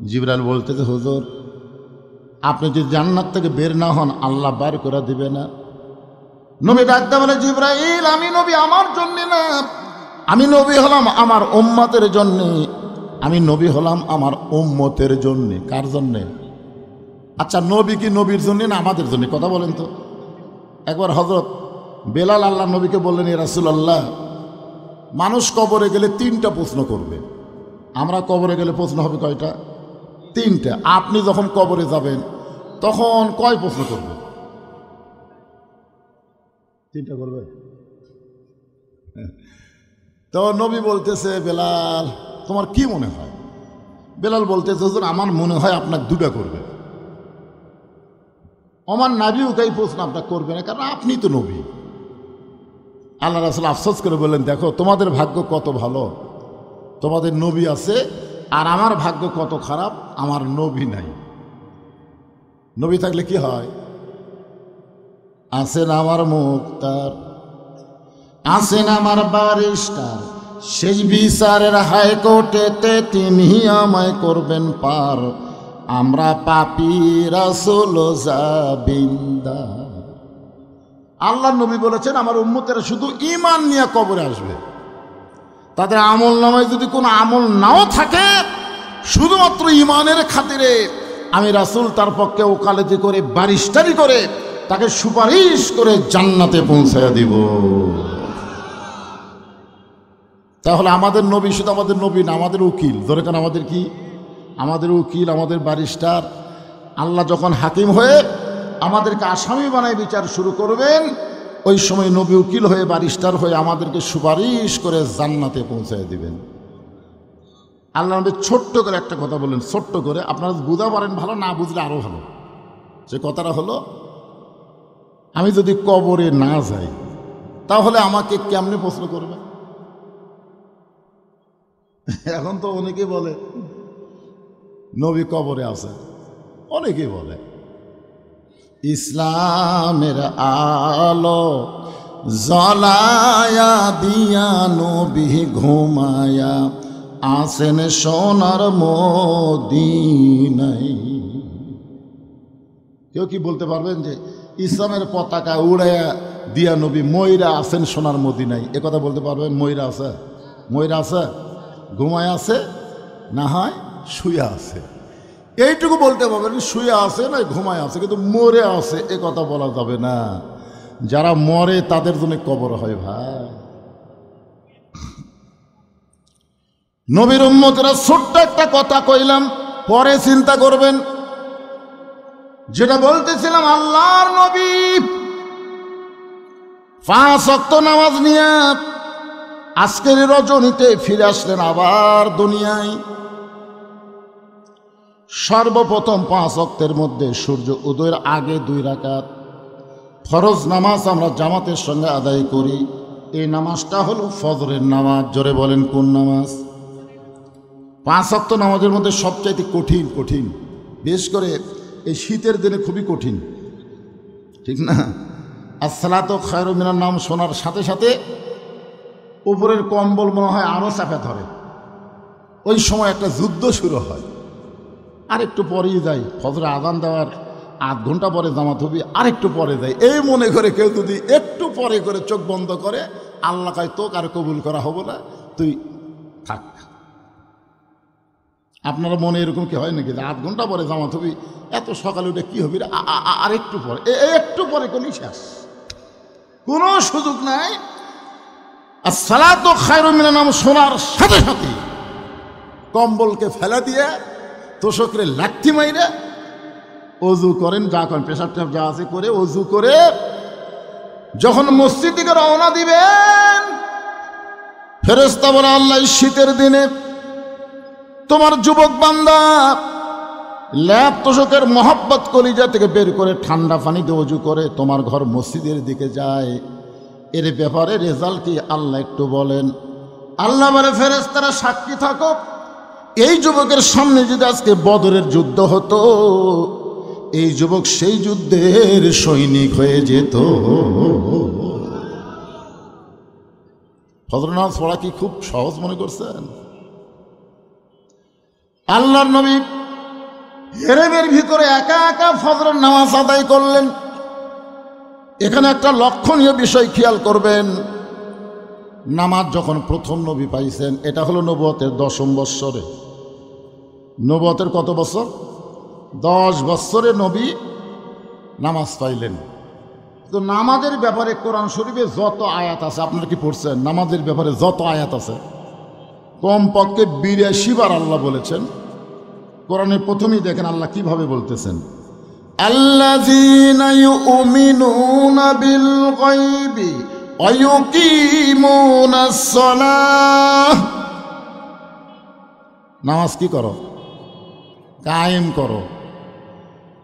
জিবরাইল বলতেছে হুজুর, আপনি যদি জান্নাত থেকে বের না হন আল্লাহ বার করে দিবে না। নবী ডাকতে বলে, জিবরাইল, আমি নবী আমার জন্য না, আমি নবী হলাম আমার উম্মতের জন্য। আমি নবী হলাম আমার উম্মতের জন্য। কার জন্যে? আচ্ছা, নবী কি নবীর জন্য না আমাদের জন্য? কথা বলেন তো। একবার হযরত বেলাল আল্লাহ নবীকে বললেন, ইয়া রাসূলুল্লাহ, মানুষ কবরে গেলে 3টা প্রশ্ন করবে। আমরা কবরে গেলে প্রশ্ন হবে কয়টা? 3টা। আপনি যখন কবরে যাবেন তখন কয় প্রশ্ন করবে? 3টা করবে। তো নবী বলতেছে, বেলাল, তোমার কি মনে হয়? বেলাল বলতেছে, হুজুর, আমার মনে হয় আপনার 2টা করবে। আমার নবীও এই প্রশ্ন আপনার করবে না, কারণ আপনি তো নবী। আল্লাহ রাসূল আফসোস করে বললেন, দেখো তোমাদের ভাগ্য কত ভালো, তোমাদের নবী আছে, আর আমার ভাগ্য কত খারাপ, আমার নবী নাই। নবী থাকলে কি হয়? আছেন আমার মুক্তার, আছেন আমার ব্যারিস্টার, শেষ বিচারের হাইকোর্টেতে তিনি আমায় করবেন পার। আমরা পাপী, রাসূল জাবিন্দার। আল্লাহ নবী বলেছেন, আমার উম্মতেরা শুধু ঈমান নিয়ে কবরে আসবে। তাদের আমল নামায় যদি কোনো আমল নাও থাকে, শুধুমাত্র ঈমানের খাতিরে আমি রাসূল তার পক্ষে ওকালতি করে, ব্যারিস্টারি করে, তাকে সুপারিশ করে জান্নাতে পৌঁছায় দিব। তাহলে আমাদের নবী শুধু আমাদের নবী না, আমাদের উকিল। ধরে কেন আমাদের কি? আমাদের উকিল, আমাদের ব্যারিস্টার। আল্লাহ যখন হাকিম হয়ে আমাদেরকে আসামি বানায় বিচার শুরু করবেন, ওই সময় নবী উকিল হয়ে, ব্যারিস্টার হয়ে আমাদেরকে সুপারিশ করে জান্নাতে পৌঁছায় দিবেন। আল্লাহ নবী ছোট্ট করে একটা কথা বললেন, ছোট্ট করে। আপনারা বুঝা পারেন ভালো, না বুঝলে আরো ভালো। সে কথাটা হলো, আমি যদি কবরে না যাই তাহলে আমাকে কেমনে প্রশ্ন করবে? এখন তো অনেকে বলে নবী কবরে আছে, অনেকে বলে ইসলামের আলো জ্বলায়া দিয়া নবী ঘুমায়া আসেন সোনার মদিনায়। কেউ কি বলতে পারবেন যে ইসলামের পতাকা উড়াইয়া দিয়া নবী ময়রা আছেন সোনার মদিনায়? এ কথা বলতে পারবেন? ময়রা আছে? ময়রা আছে? ঘুমায় আছে, না হয় শুয়ে আছে, এইটুকু বলতে পারবেন। শুয়ে আছে না ঘুমায় আছে, কিন্তু মরে আছে এ কথা বলা যাবে না। যারা মরে তাদের জন্য কবর হয় ভাই। নবীর উম্মতেরা ছোট্ট একটা কথা কইলাম, পরে চিন্তা করবেন। যেটা বলতেছিলাম, আল্লাহর নবী 5 ওয়াক্ত নামাজ নিয়ে আজকের রজনীতে ফিরে আসলেন আবার দুনিয়ায়। সর্বপ্রথম 5 ওয়াক্তের মধ্যে সূর্য উদয়ের আগে 2 রাকাত ফরজ নামাজ আমরা জামাতের সঙ্গে আদায় করি। এই নামাজটা হলো ফজরের নামাজ। জোরে বলেন, কোন নামাজ? 5 ওয়াক্ত নামাজের মধ্যে সবচাইতে কঠিন, বিশেষ করে এই শীতের দিনে খুবই কঠিন, ঠিক না? আসসালাতু খায়রুম মিনান নাম শোনার সাথে সাথে উপরের কম্বল মনে হয় আরও চাপে ধরে। ওই সময় একটা যুদ্ধ শুরু হয়। আর একটু পরেই যাই, ফজরে আযান দেওয়ার 8 ঘন্টা পরে জামাত হবে, আর একটু পরে যাই, এই মনে করে কেউ যদি একটু পরে করে চোখ বন্ধ করে, আল্লাহ কয় তোক আর কবুল করা হবে না, তুই থাক। আপনারা মনে এরকম কি হয় নাকি যে 8 ঘন্টা পরে জামাত হবি, এত সকালে উঠে কি হবি, আর একটু পরে, একটু পরে করলেই শেষ, কোনো সুযোগ নাই। আসসালাতু খায়রুম মিনান নাওম শোনার সাথে সাথে কম্বলকে ফেলা দিয়ে তোষকরে লাথি মাইরে অজু করেন, যা করেন, পেশাব টেশাব যা আছে করে অজু করে যখন মসজিদ দিকে রওনা দিবেন, ফেরেশতা বলে, আল্লাহ শীতের দিনে তোমার যুবক বান্দা ল্যাপ তোষকের মহব্বত কলিজা থেকে বের করে ঠান্ডা পানিতে অজু করে তোমার ঘর মসজিদের দিকে যায়, এর ব্যাপারে রেজাল্ট কি আল্লাহ একটু বলেন। আল্লাহ বলে, ফেরেশতারা সাক্ষী থাকো, এই যুবকের সামনে যদি আজকে বদরের যুদ্ধ হতো, এই যুবক সেই যুদ্ধের সৈনিক হয়ে যেত। ফজর নামাজ পড়া কি খুব সহজ মনে করছেন? আল্লাহর নবী হেরেমের ভিতরে একা একা ফজরের নামাজ আদায় করলেন। এখানে একটা লক্ষণীয় বিষয় খেয়াল করবেন, নামাজ যখন প্রথম নবী পাইছেন এটা হলো নবুয়তের 10ম বৎসরে। নবুয়তের কত বছর? 10 বৎসরে নবী নামাজ পাইলেন। তো নামাজের ব্যাপারে কোরআন শরীফে যত আয়াত আছে, আপনারা কি পড়ছেন? নামাজের ব্যাপারে যত আয়াত আছে কমপক্ষে 82 বার আল্লাহ বলেছেন। কোরআনের প্রথমেই দেখেন আল্লাহ কিভাবে বলতেছেন, আল্লাযীনা ইউমিনুনা বিল গায়বি ওয়া ইউকিমুনাস সালাহ। নামাজ কি করো? কায়েম করো।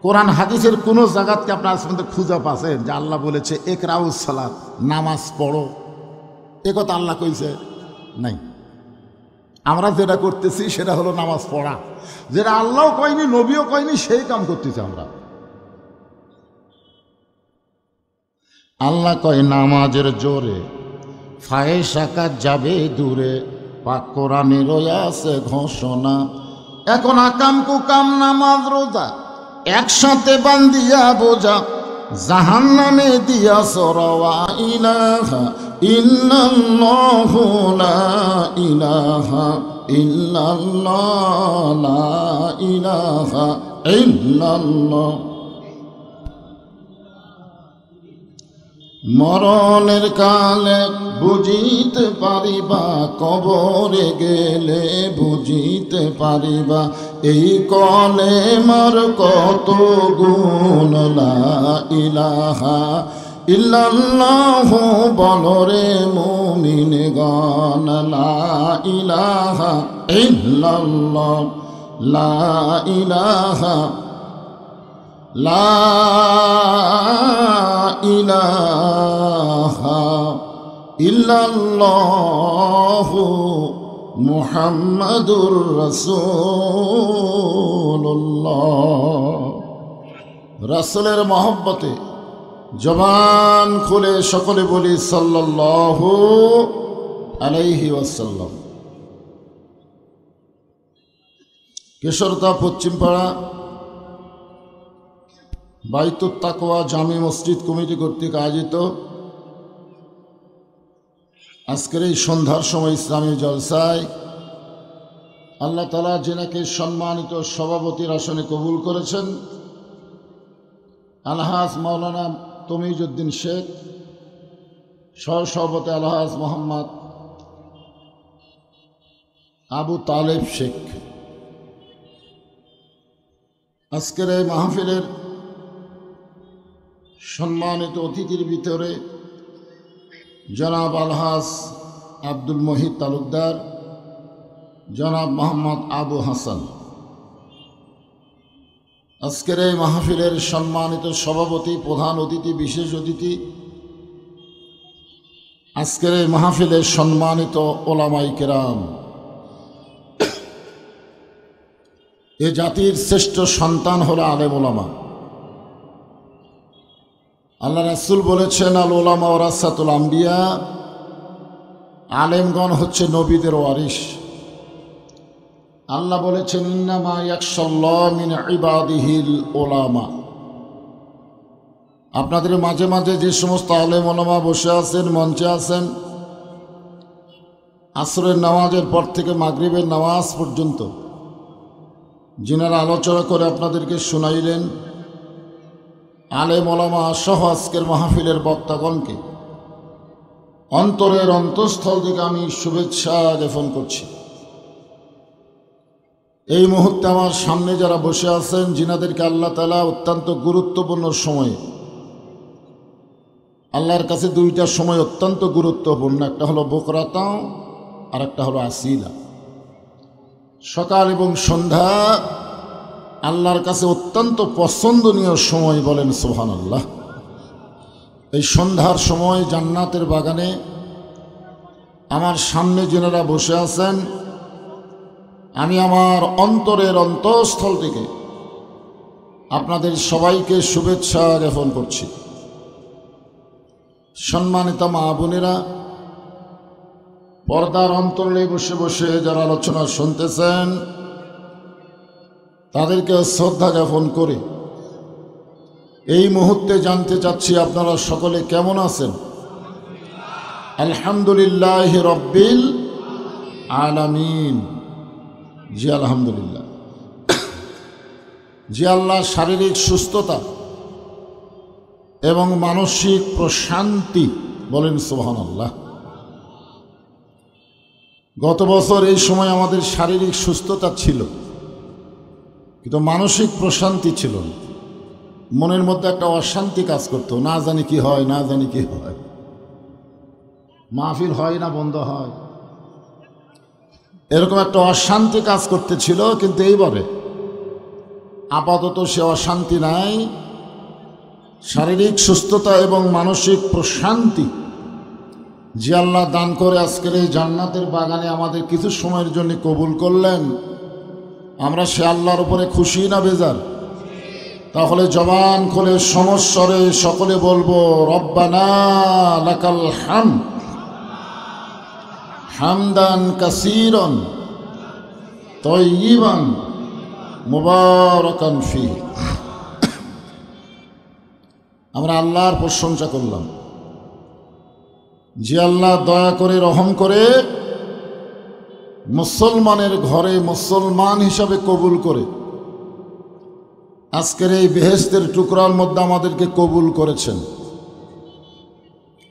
কোরআন হাদিসের কোন জায়গাতে আপনার আজকে খুঁজে পাচ্ছেন যে আল্লাহ বলেছে ইকরাউস সালাত, নামাজ পড়ো? এ কথা আল্লাহ কইছে? নাই। আমরা যেটা করতেছি সেটা হলো নামাজ পড়া, যেটা আল্লাহও কয়নি নবীও কয়নি, সেই কাম করতেছি আমরা। আল্লাহ কয় নামাজের জোরে ফায়েশা কাজ যাবে দূরে, পাক কোরআনে রয়েছে ঘোষণা। এখন আকাম কুকাম নামাজ রোজা একসাথে বান্দিয়া বোঝা, জাহান্নামে দিয়া সরওয়া ইলাহা ইল্লাল্লাহু লা ইলাহা ইল্লাল্লাহ লা ইলাহা ইল্লাল্লাহ। মরণের কালে বুঝিতে পারিবা, কবরে গেলে বুঝিতে পারিবা, এই কলেমার কত গুণ। লা ইলাহা ইল্লাল্লাহু বলরে মুমিনগণ, লা ইলাহা ইল্লাল্লাহ লা ইলাহা লা ইলাহা ইল্লাল্লাহু মুহাম্মাদুর রাসূলুল্লাহ। রাসূলের মহব্বতে জবান খুলে সকলে বলি সাল্লাল্লাহু আলাইহি ওয়াসাল্লাম। কেশরতা পশ্চিমপাড়া বাইতুত তাকওয়া জামি মসজিদ কমিটি কর্তৃক আয়োজিত আজকের এই সন্ধ্যার সময় ইসলামী জলসায় আল্লাহ তাআলা যিনাকে সম্মানিত সভাপতির আসনে কবুল করেছেন, আলহাজ মাওলানা তমিজউদ্দিন শেখ, সহসভাপতি আলহাজ মোহাম্মদ আবু তালেব শেখ। আজকের এই মাহফিলের সম্মানিত অতিথির ভিতরে জনাব আলহাজ আব্দুল মহিদ তালুকদার, জনাব মোহাম্মদ আবু হাসান। আজকের এই মাহফিলের সম্মানিত সভাপতি, প্রধান অতিথি, বিশেষ অতিথি, আজকের এই মাহফিলের সম্মানিত ওলামাই কেরাম। এ জাতির শ্রেষ্ঠ সন্তান হলো আলেম ওলামা। আল্লাহ রাসূল বলেছেন, আল উলামা ওয়ারাসাতুল আম্বিয়া, আলেমগণ হচ্ছে নবীদের ওয়ারিস। আল্লাহ বলেছেন, ইন্নামা ইয়াখশাল্লাহ মিন ইবাদিহিল উলামা। আপনাদের মাঝে মাঝে যে সমস্ত আলেম ওলামা বসে আছেন, মঞ্চে আছেন, আসরের নামাজের পর থেকে মাগরিবের নামাজ পর্যন্ত যিনারা আলোচনা করে আপনাদেরকে শুনাইলেন, আলেম ওলামা সহ আজকের মাহফিলের বক্তাগণকে অন্তরের অন্তঃস্থল থেকে আমি শুভেচ্ছা জ্ঞাপন করছি। এই মুহূর্তে আমার সামনে যারা বসে আছেন, যিনাদেরকে আল্লাহ তাআলা অত্যন্ত গুরুত্বপূর্ণ সময়ে, আল্লাহর কাছে দুইটা সময় অত্যন্ত গুরুত্বপূর্ণ, একটা হলো বকরাতা আর একটা হলো আসিলা। সকাল এবং সন্ধ্যা আল্লাহর কাছে অত্যন্ত পছন্দনীয় সময়, বলেন সুবহানাল্লাহ। এই সন্ধ্যার সময় জান্নাতের বাগানে আমার সামনে যিনারা বসে আছেন, আমি আমার অন্তরের অন্তঃস্থল থেকে আপনাদের সবাইকে শুভেচ্ছা জ্ঞাপন করছি। সম্মানিত মা বোনেরা, পর্দার অন্তরে বসে বসে যারা আলোচনা শুনতেছেন, তাদেরকে শ্রদ্ধা জ্ঞাপন করে এই মুহূর্তে জানতে চাচ্ছি আপনারা সকলে কেমন আছেন? আলহামদুলিল্লাহ রব্বিল আলামিন। জি আলহামদুলিল্লাহ। জি আল্লাহ শারীরিক সুস্থতা এবং মানসিক প্রশান্তি, বলেন সুবহানাল্লাহ। গত বছর এই সময় আমাদের শারীরিক সুস্থতা ছিল, কিন্তু মানসিক প্রশান্তি ছিল না। মনের মধ্যে একটা অশান্তি কাজ করতো, না জানি কি হয়, না জানি কি হয়, মাহফিল হয় না বন্ধ হয়, এরকম একটা অশান্তি কাজ করতেছিল। কিন্তু এইবারে আপাতত সে অশান্তি নাই। শারীরিক সুস্থতা এবং মানসিক প্রশান্তি যে আল্লাহ দান করে আজকের এই জান্নাতের বাগানে আমাদের কিছু সময়ের জন্য কবুল করলেন, আমরা সে আল্লাহর উপরে খুশি না বেজার? তাহলে জবান খুলে সমস্বরে সকলে বলবো, রব্বানা লাকাল হামদ হামদান কাসীরান তাইয়িবান মুবারাকান ফীহি। আমরা আল্লাহর প্রশংসা করলাম যে আল্লাহ দয়া করে রহম করে মুসলমানের ঘরে মুসলমান হিসাবে কবুল করে আজকের এই বেহেশতের টুকরার মধ্যে আমাদেরকে কবুল করেছেন।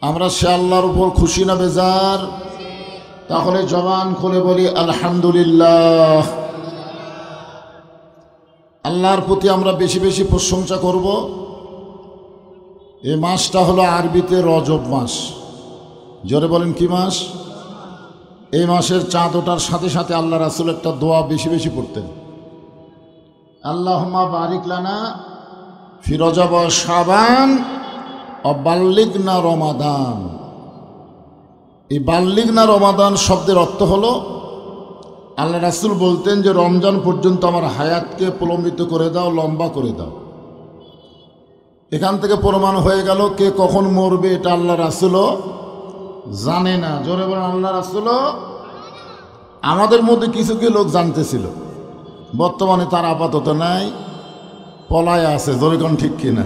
আমরা সে আল্লাহর উপর খুশি না বেজার? তাহলে জবান খুলে বলি আলহামদুলিল্লাহ। আল্লাহর প্রতি আমরা বেশি বেশি প্রশংসা করব। এই মাসটা হলো আরবিতে রজব মাস। জোরে বলেন কি মাস? এই মাসের চাঁদ ওঠার সাথে সাথে আল্লাহ রাসূল একটা দোয়া বেশি বেশি পড়তেন, আল্লাহুম্মা বারিক লানা ফি রজব ওয়া শাবান ওয়া বাল্লিগনা রমাদান। এই বাল্লিগনা রমাদান শব্দের অর্থ হলো, আল্লাহ রাসূল বলতেন যে রমজান পর্যন্ত আমার হায়াতকে প্রলম্বিত করে দাও, লম্বা করে দাও। এখান থেকে প্রমাণ হয়ে গেল কে কখন মরবে এটা আল্লাহ রাসূলও জানে না। জোরে বলেন আল্লাহ রাসূলও। আমাদের মধ্যে কিছু কি লোক জানতেছিল, বর্তমানে তার আপাতত নাই, পলায় আছে। জোরে কোন ঠিক কিনা?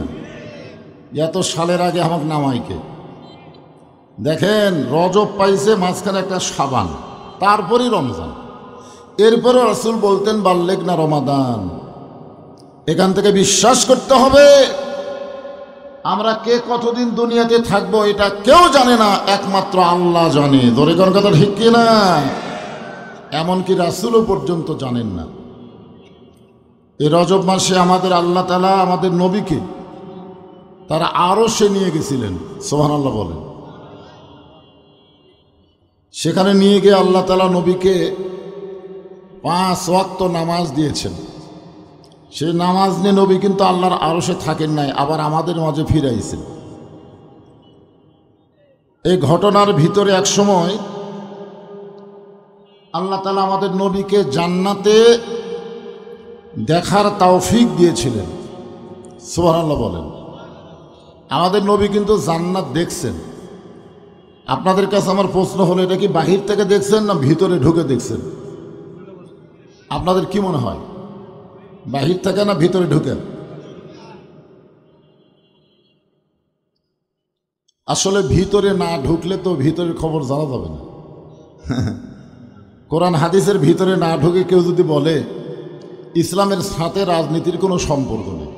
এত সালের আগে আমাকে নামাইকে দেখেন, রজব পাইছে, মাঝখানে একটা শাবান, তারপরই রমজান, এরপরে রাসূল বলতেন বাল্লিগনা রমাদান। এখান থেকে বিশ্বাস করতে হবে আমরা কে কতদিন দুনিয়াতে থাকবো এটা কেউ জানে না, একমাত্র আল্লাহ জানে। ধরে কোন কথা ঠিক কিনা? এমনকি রাসূলও পর্যন্ত জানেন না। এই রজব মাসে আমাদের আল্লাহ তাআলা আমাদের নবীকে তারা আরশে নিয়ে গেছিলেন। সুবহানাল্লাহ বলেন। সেখানে নিয়ে গিয়ে আল্লাহ তাআলা নবীকে 5 ওয়াক্ত নামাজ দিয়েছেন। সেই নামাজ নিয়ে নবী কিন্তু আল্লাহর আরশে থাকেন নাই, আবার আমাদের মাঝে ফিরাইছেন। এই ঘটনার ভিতরে এক সময় আল্লাহ তাআলা আমাদের নবীকে জান্নাতে দেখার তৌফিক দিয়েছিলেন। সুবহানাল্লাহ বলেন। আমাদের নবী কিন্তু জান্নাত দেখছেন। আপনাদের কাছে আমার প্রশ্ন হলো, এটা কি বাহির থেকে দেখছেন না ভিতরে ঢুকে দেখছেন? আপনাদের কি মনে হয়, বাহির থেকে না ভিতরে ঢুকে? আসলে ভিতরে না ঢুকলে তো ভিতরের খবর জানা যাবে না। কোরআন হাদিসের ভিতরে না ঢুকে কেউ যদি বলে ইসলামের সাথে রাজনীতির কোনো সম্পর্ক নেই,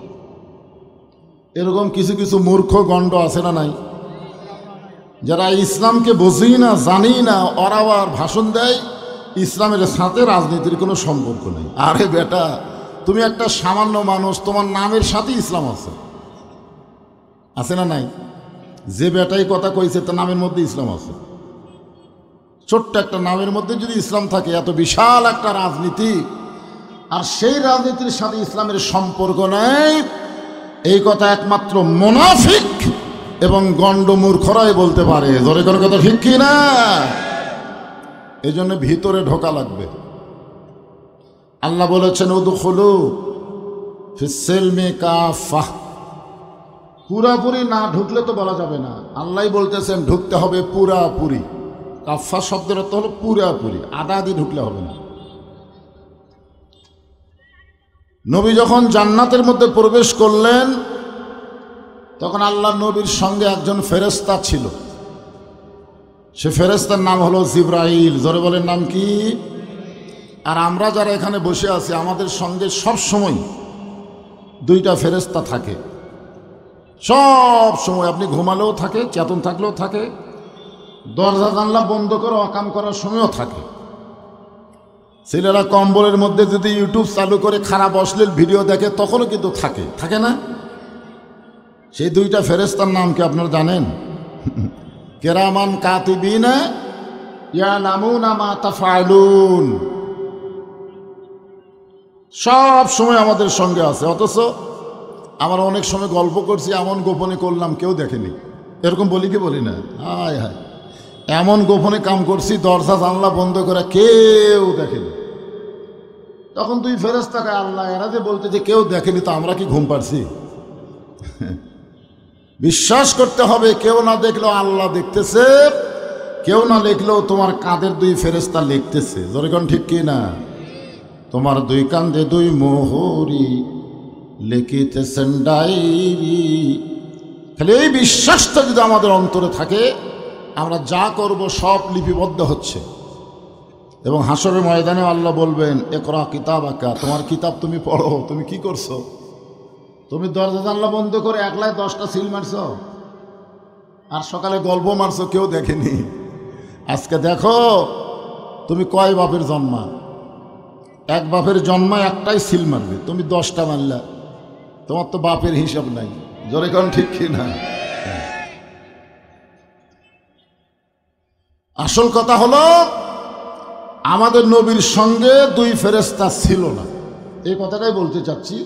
এরকম কিছু কিছু মূর্খ গণ্ড আছে না নাই? যারা ইসলামকে বোঝেই না, জানেই না, ওরা আবার ভাষণ দেয় ইসলামের সাথে রাজনীতির কোনো সম্পর্ক নেই। আরে বেটা, তুমি একটা সামান্য মানুষ, তোমার নামের সাথে ইসলাম আছে, আছে না নাই? যে বেটাই কথা কইছে তার নামের মধ্যে ইসলাম আছে। ছোট্ট একটা নামের মধ্যে যদি ইসলাম থাকে, এত বিশাল একটা রাজনীতি, আর সেই রাজনীতির সাথে ইসলামের সম্পর্ক নেই, এই কথা একমাত্র মুনাফিক এবং গণ্ড মূর্খরাই বলতে পারে। জোরে করে কথা ঠিক কি না? এই জন্য ভিতরে ঢোকা লাগবে। আল্লাহ বলেছেন উদখুলু ফিস-সিলমি কাফাহ। পুরাপুরি না ঢুকলে তো বলা যাবে না, আল্লাহ বলতেছেন ঢুকতে হবে পুরাপুরি। কাফা শব্দের অর্থ হলো পুরাপুরি, আধা আধি ঢুকলে হবে না। নবী যখন জান্নাতের মধ্যে প্রবেশ করলেন, তখন আল্লাহ নবীর সঙ্গে একজন ফেরেশতা ছিল, সে ফেরেশতার নাম হলো জিবরাইল। জোরে বলেন নাম কি? আর আমরা যারা এখানে বসে আছি আমাদের সঙ্গে সব সময় দুইটা ফেরেশতা থাকে, সব সময়। আপনি ঘুমালেও থাকে, চেতন থাকলেও থাকে, দরজা জানলা বন্ধ করে অকাম করার সময়ও থাকে। ছেলেরা কম্বলের মধ্যে যদি ইউটিউব চালু করে খারাপ অশ্লীল ভিডিও দেখে তখনও কিন্তু থাকে, থাকে না? সেই দুইটা ফেরেশতার নাম কি আপনারা জানেন? কেরামান কাতিবিনা ইয়ালামুনা মা তাফআলুন। সব সময় আমাদের সঙ্গে আছে, অথচ আমরা অনেক সময় গল্প করছি, এমন গোপনে করলাম কেউ দেখেনি, এরকম বলি কি বলি না? হায় হায়, এমন গোপনে কাম করছি দরজা জানলা বন্ধ করে কেউ দেখেনি। তখন তুই ফেরেশতাকে আল্লাহ এরা যে বলতে যে কেউ দেখেনি, তো আমরা কি ঘুম পাচ্ছি? বিশ্বাস করতে হবে কেউ না দেখলেও আল্লাহ দেখতেছে, কেউ না লিখলেও তোমার কাঁধের দুই ফেরেশতা লিখতেছে। যেরকম ঠিক কি না? তোমার দুই কাঁধে দুই মোহরি লিখিতেছেন ডায়েরি। খালি এই বিশ্বাসটা যদি আমাদের অন্তরে থাকে, আমরা যা করব সব লিপিবদ্ধ হচ্ছে। এবং হাসরের ময়দানে আল্লাহ বলবেন, ইকরা কিতাবাকা, তোমার কিতাব তুমি পড়ো। তুমি কি করছো? তুমি দরজা জানলা বন্ধ করে একলাই 10টা সিল মারছো আর সকালে গল্প মারছো, কেউ দেখেনি। আজকে দেখো তুমি কয় বাপের জন্মা। এক বাপের জন্মা একটাই সিল মারবে, তুমি 10টা মারলা, তোমার তো বাপের হিসাব নাই। জোরে কোন ঠিক কি না? আসল কথা হলো আমাদের নবীর সঙ্গে দুই ফেরেশতা ছিল না, এই কথাটাই বলতে চাচ্ছি।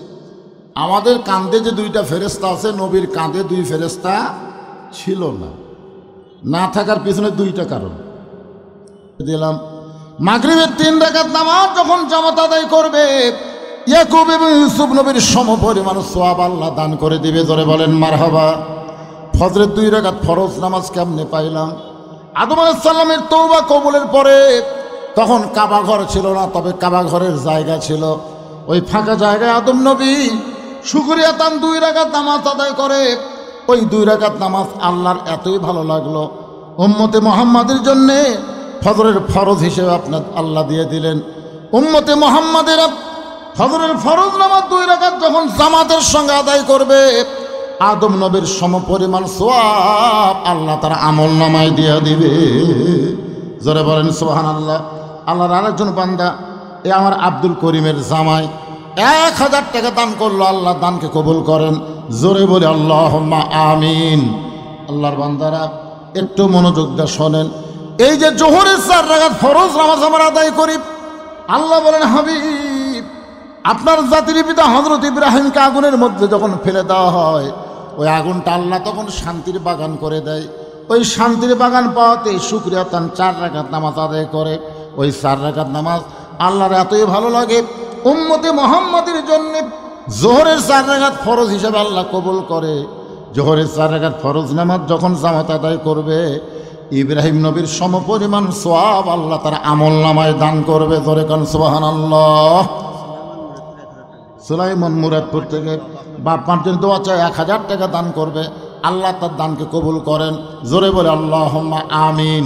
আমাদের কাঁধে যে দুইটা ফেরেশতা আছে, নবীর কাঁধে দুই ফেরেশতা ছিল না। না থাকার পিছনে দুইটা কারণ দিলাম। মাগরিবের 3 রাকাত নামাজ যখন জামাত আদায় করবে, ইয়াকুব এবং ইউসুফ নবীর সমপরিমাণ সওয়াব আল্লাহ দান করে দিবে। জোরে বলেন মারহাবা। ফজরের 2 রাকাত ফরজ নামাজ কেমনে পাইলাম? আদম আলাইহিস সালামের তওবা কবুলের পরে তখন কাবা ঘর ছিল না, তবে কাবা ঘরের জায়গা ছিল। ওই ফাঁকা জায়গায় আদম নবী শুকরিয়া তান 2 রাকাত নামাজ আদায় করে। ওই 2 রাকাত নামাজ আল্লাহর এতই ভালো লাগলো, উম্মতে মুহাম্মাদের জন্যে ফজরের ফরজ হিসেবে আপনার আল্লাহ দিয়ে দিলেন। উম্মতে মুহাম্মাদের ফজরের ফরজ নামাজ 2 রাকাত যখন জামাতের সঙ্গে আদায় করবে, আদম নবীর সমপরিমাণ সওয়াব আল্লাহ তার আমল নামায় দিয়ে দিবে। জোরে বলেন সুবহানাল্লাহ। আল্লাহর আরেকজন বান্দা, এ আমার আব্দুল করিমের জামাই 1000 টাকা দান করলো, আল্লাহ দানকে কবুল করেন। জোরে বলে আল্লাহুম্মা আমিন। আল্লাহর বান্দারা একটু মনোযোগ দিয়ে শোনেন। এই যে জোহরের 4 রাকাত ফরজ নামাজ আমরা আদায় করি, আল্লাহ বলেন হাবিব, আপনার জাতির পিতা হযরত ইব্রাহিমকে আগুনের মধ্যে যখন ফেলে দেওয়া হয়, ওই আগুনটা আল্লাহ তখন শান্তির বাগান করে দেয়। ওই শান্তির বাগান পাওয়াতে শুকরিয়া তান 4 রাকাত নামাজ আদায় করে। ওই 4 রাকাত নামাজ আল্লাহর এতই ভালো লাগে, উম্মতে মুহাম্মাদের জন্য জোহরের 4 রাকাত ফরজ হিসেবে আল্লাহ কবুল করে। জোহরের 4 রাকাত ফরজ নামাজ যখন জামাত আদায় করবে, ইব্রাহিম নবীর সমপরিমাণ সওয়াব আল্লাহ তার আমল নামায় দান করবে। জোরে কোন সুবহানাল্লাহ। সুলাইমান মুরাদপুর থেকে বাপ মার জন্য দোয়া চায়, 1000 টাকা দান করবে, আল্লাহ তার দানকে কবুল করেন। জোরে বলে আল্লাহুম্মা আমিন।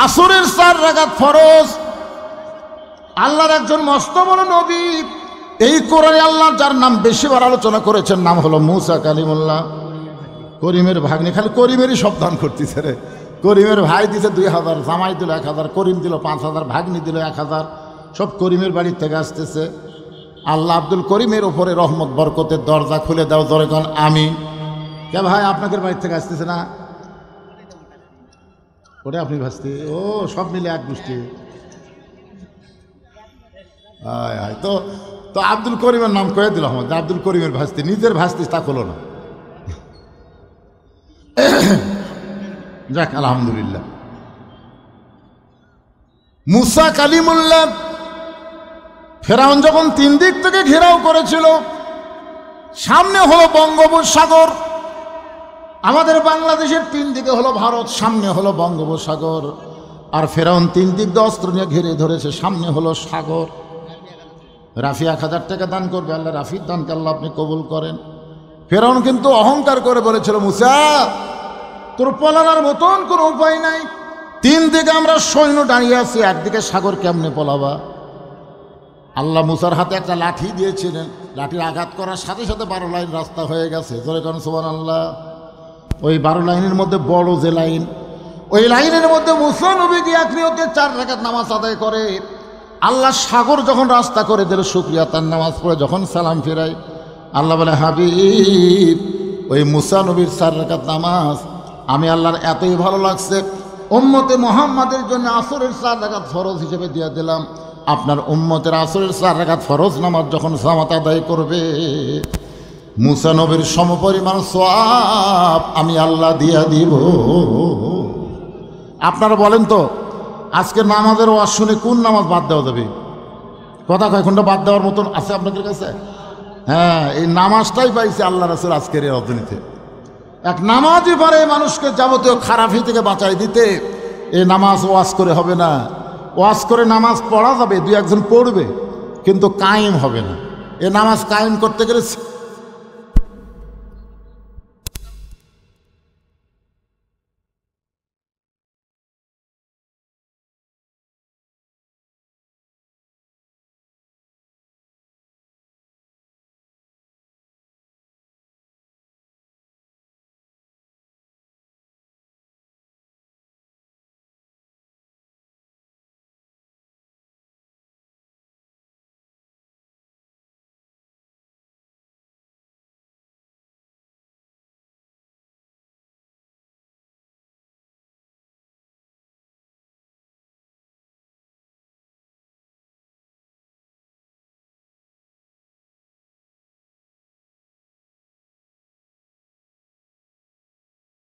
আসরের 4 রাকাত ফরজ আল্লাহর একজন মস্ত বড় নবী, এই কোরআনে আল্লাহ যার নাম বেশিবার আলোচনা করেছেন, নাম হলো মুসা কালিমুল্লাহ। করিমের ভাগ্নে, খালি করিমেরই সব দান করতেছে রে। করিমের ভাই দিছে 2000, জামাই দিল 1000, করিম দিল 5000, ভাগ্নি দিল 1000, সব করিমের বাড়ির থেকে আসতেছে। আল্লাহ আব্দুল করিমের ওপরে রহমত বরকতের দরজা খুলে দাও। জোরে কোন আমিন। কে ভাই আপনাদের বাড়ির থেকে আসতেছে না? ওটা আপনি ভাসতে, ও সব মিলে এক গোষ্ঠী। তো তো আব্দুল করিমের নাম কয়ে দিল আমাদের, আব্দুল করিমের ভাস্তি, নিজের ভাস্তি তা হলো না। যাক আলহামদুলিল্লাহ। মুসা কালিমুল্লাহ ফেরাউন যখন 3 দিক থেকে ঘেরাও করেছিল, সামনে হলো বঙ্গোপসাগর, আমাদের বাংলাদেশের 3 দিকে হলো ভারত, সামনে হলো বঙ্গোপসাগর। আর ফেরাউন 3 দিক দিয়ে অস্ত্র নিয়ে ঘিরে ধরেছে, সামনে হলো সাগর। রাফি 1000 টাকা দান করবে, আল্লাহ রাফির দানকে আল্লাহ আপনি কবুল করেন। ফেরাউন কিন্তু অহংকার করে বলেছিল, মুসা তোর পলানোর মতন কোনো উপায় নাই, 3 দিকে আমরা সৈন্য দাঁড়িয়ে আছি, একদিকে সাগর, কেমনে পলাবা? আল্লাহ মুসার হাতে একটা লাঠি দিয়েছিলেন, লাঠির আঘাত করার সাথে সাথে 12 লাইন রাস্তা হয়ে গেছে। জোরে কোন সুবহানাল্লাহ। ওই 12 লাইনের মধ্যে বড় যে লাইন, ওই লাইনের মধ্যে মুসা নবী গিয়ে আখরিয়তে 4 রাকাত নামাজ আদায় করে। আল্লাহ সাগর যখন রাস্তা করে দিল, শুকরিয়া তার নামাজ পড়ে যখন সালাম ফেরাই, আল্লাহ বলে, হাবিব ওই মুসা নবীর 4 রাকাত নামাজ আমি আল্লাহর এতই ভালো লাগছে, উম্মতে মুহাম্মাদের জন্য আসরের 4 রাকাত ফরজ হিসেবে দিয়ে দিলাম। আপনার উম্মতের আসরের 4 রাকাত ফরজ নামাজ যখন জামাত আদায় করবে, মুসা নবীর সমপরিমাণ সওয়াব আমি আল্লাহ দিয়া দিব। আপনারা বলেন তো, আজকে নামাজের ওয়াজ শুনে কোন নামাজ বাদ দেওয়া যাবে? কথা কয় কোনটা বাদ দেওয়ার মতন আছে আপনাদের কাছে? হ্যাঁ, এই নামাজটাই পাইছে আল্লাহ রাসূল আজকের এই রজনীতে। এক নামাজই পারে মানুষকে যাবতীয় খারাপি থেকে বাঁচাই দিতে। এই নামাজ ওয়াজ করে হবে না। ওয়াজ করে নামাজ পড়া যাবে, 2-1 জন পড়বে, কিন্তু কায়েম হবে না। এ নামাজ কায়েম করতে গেলে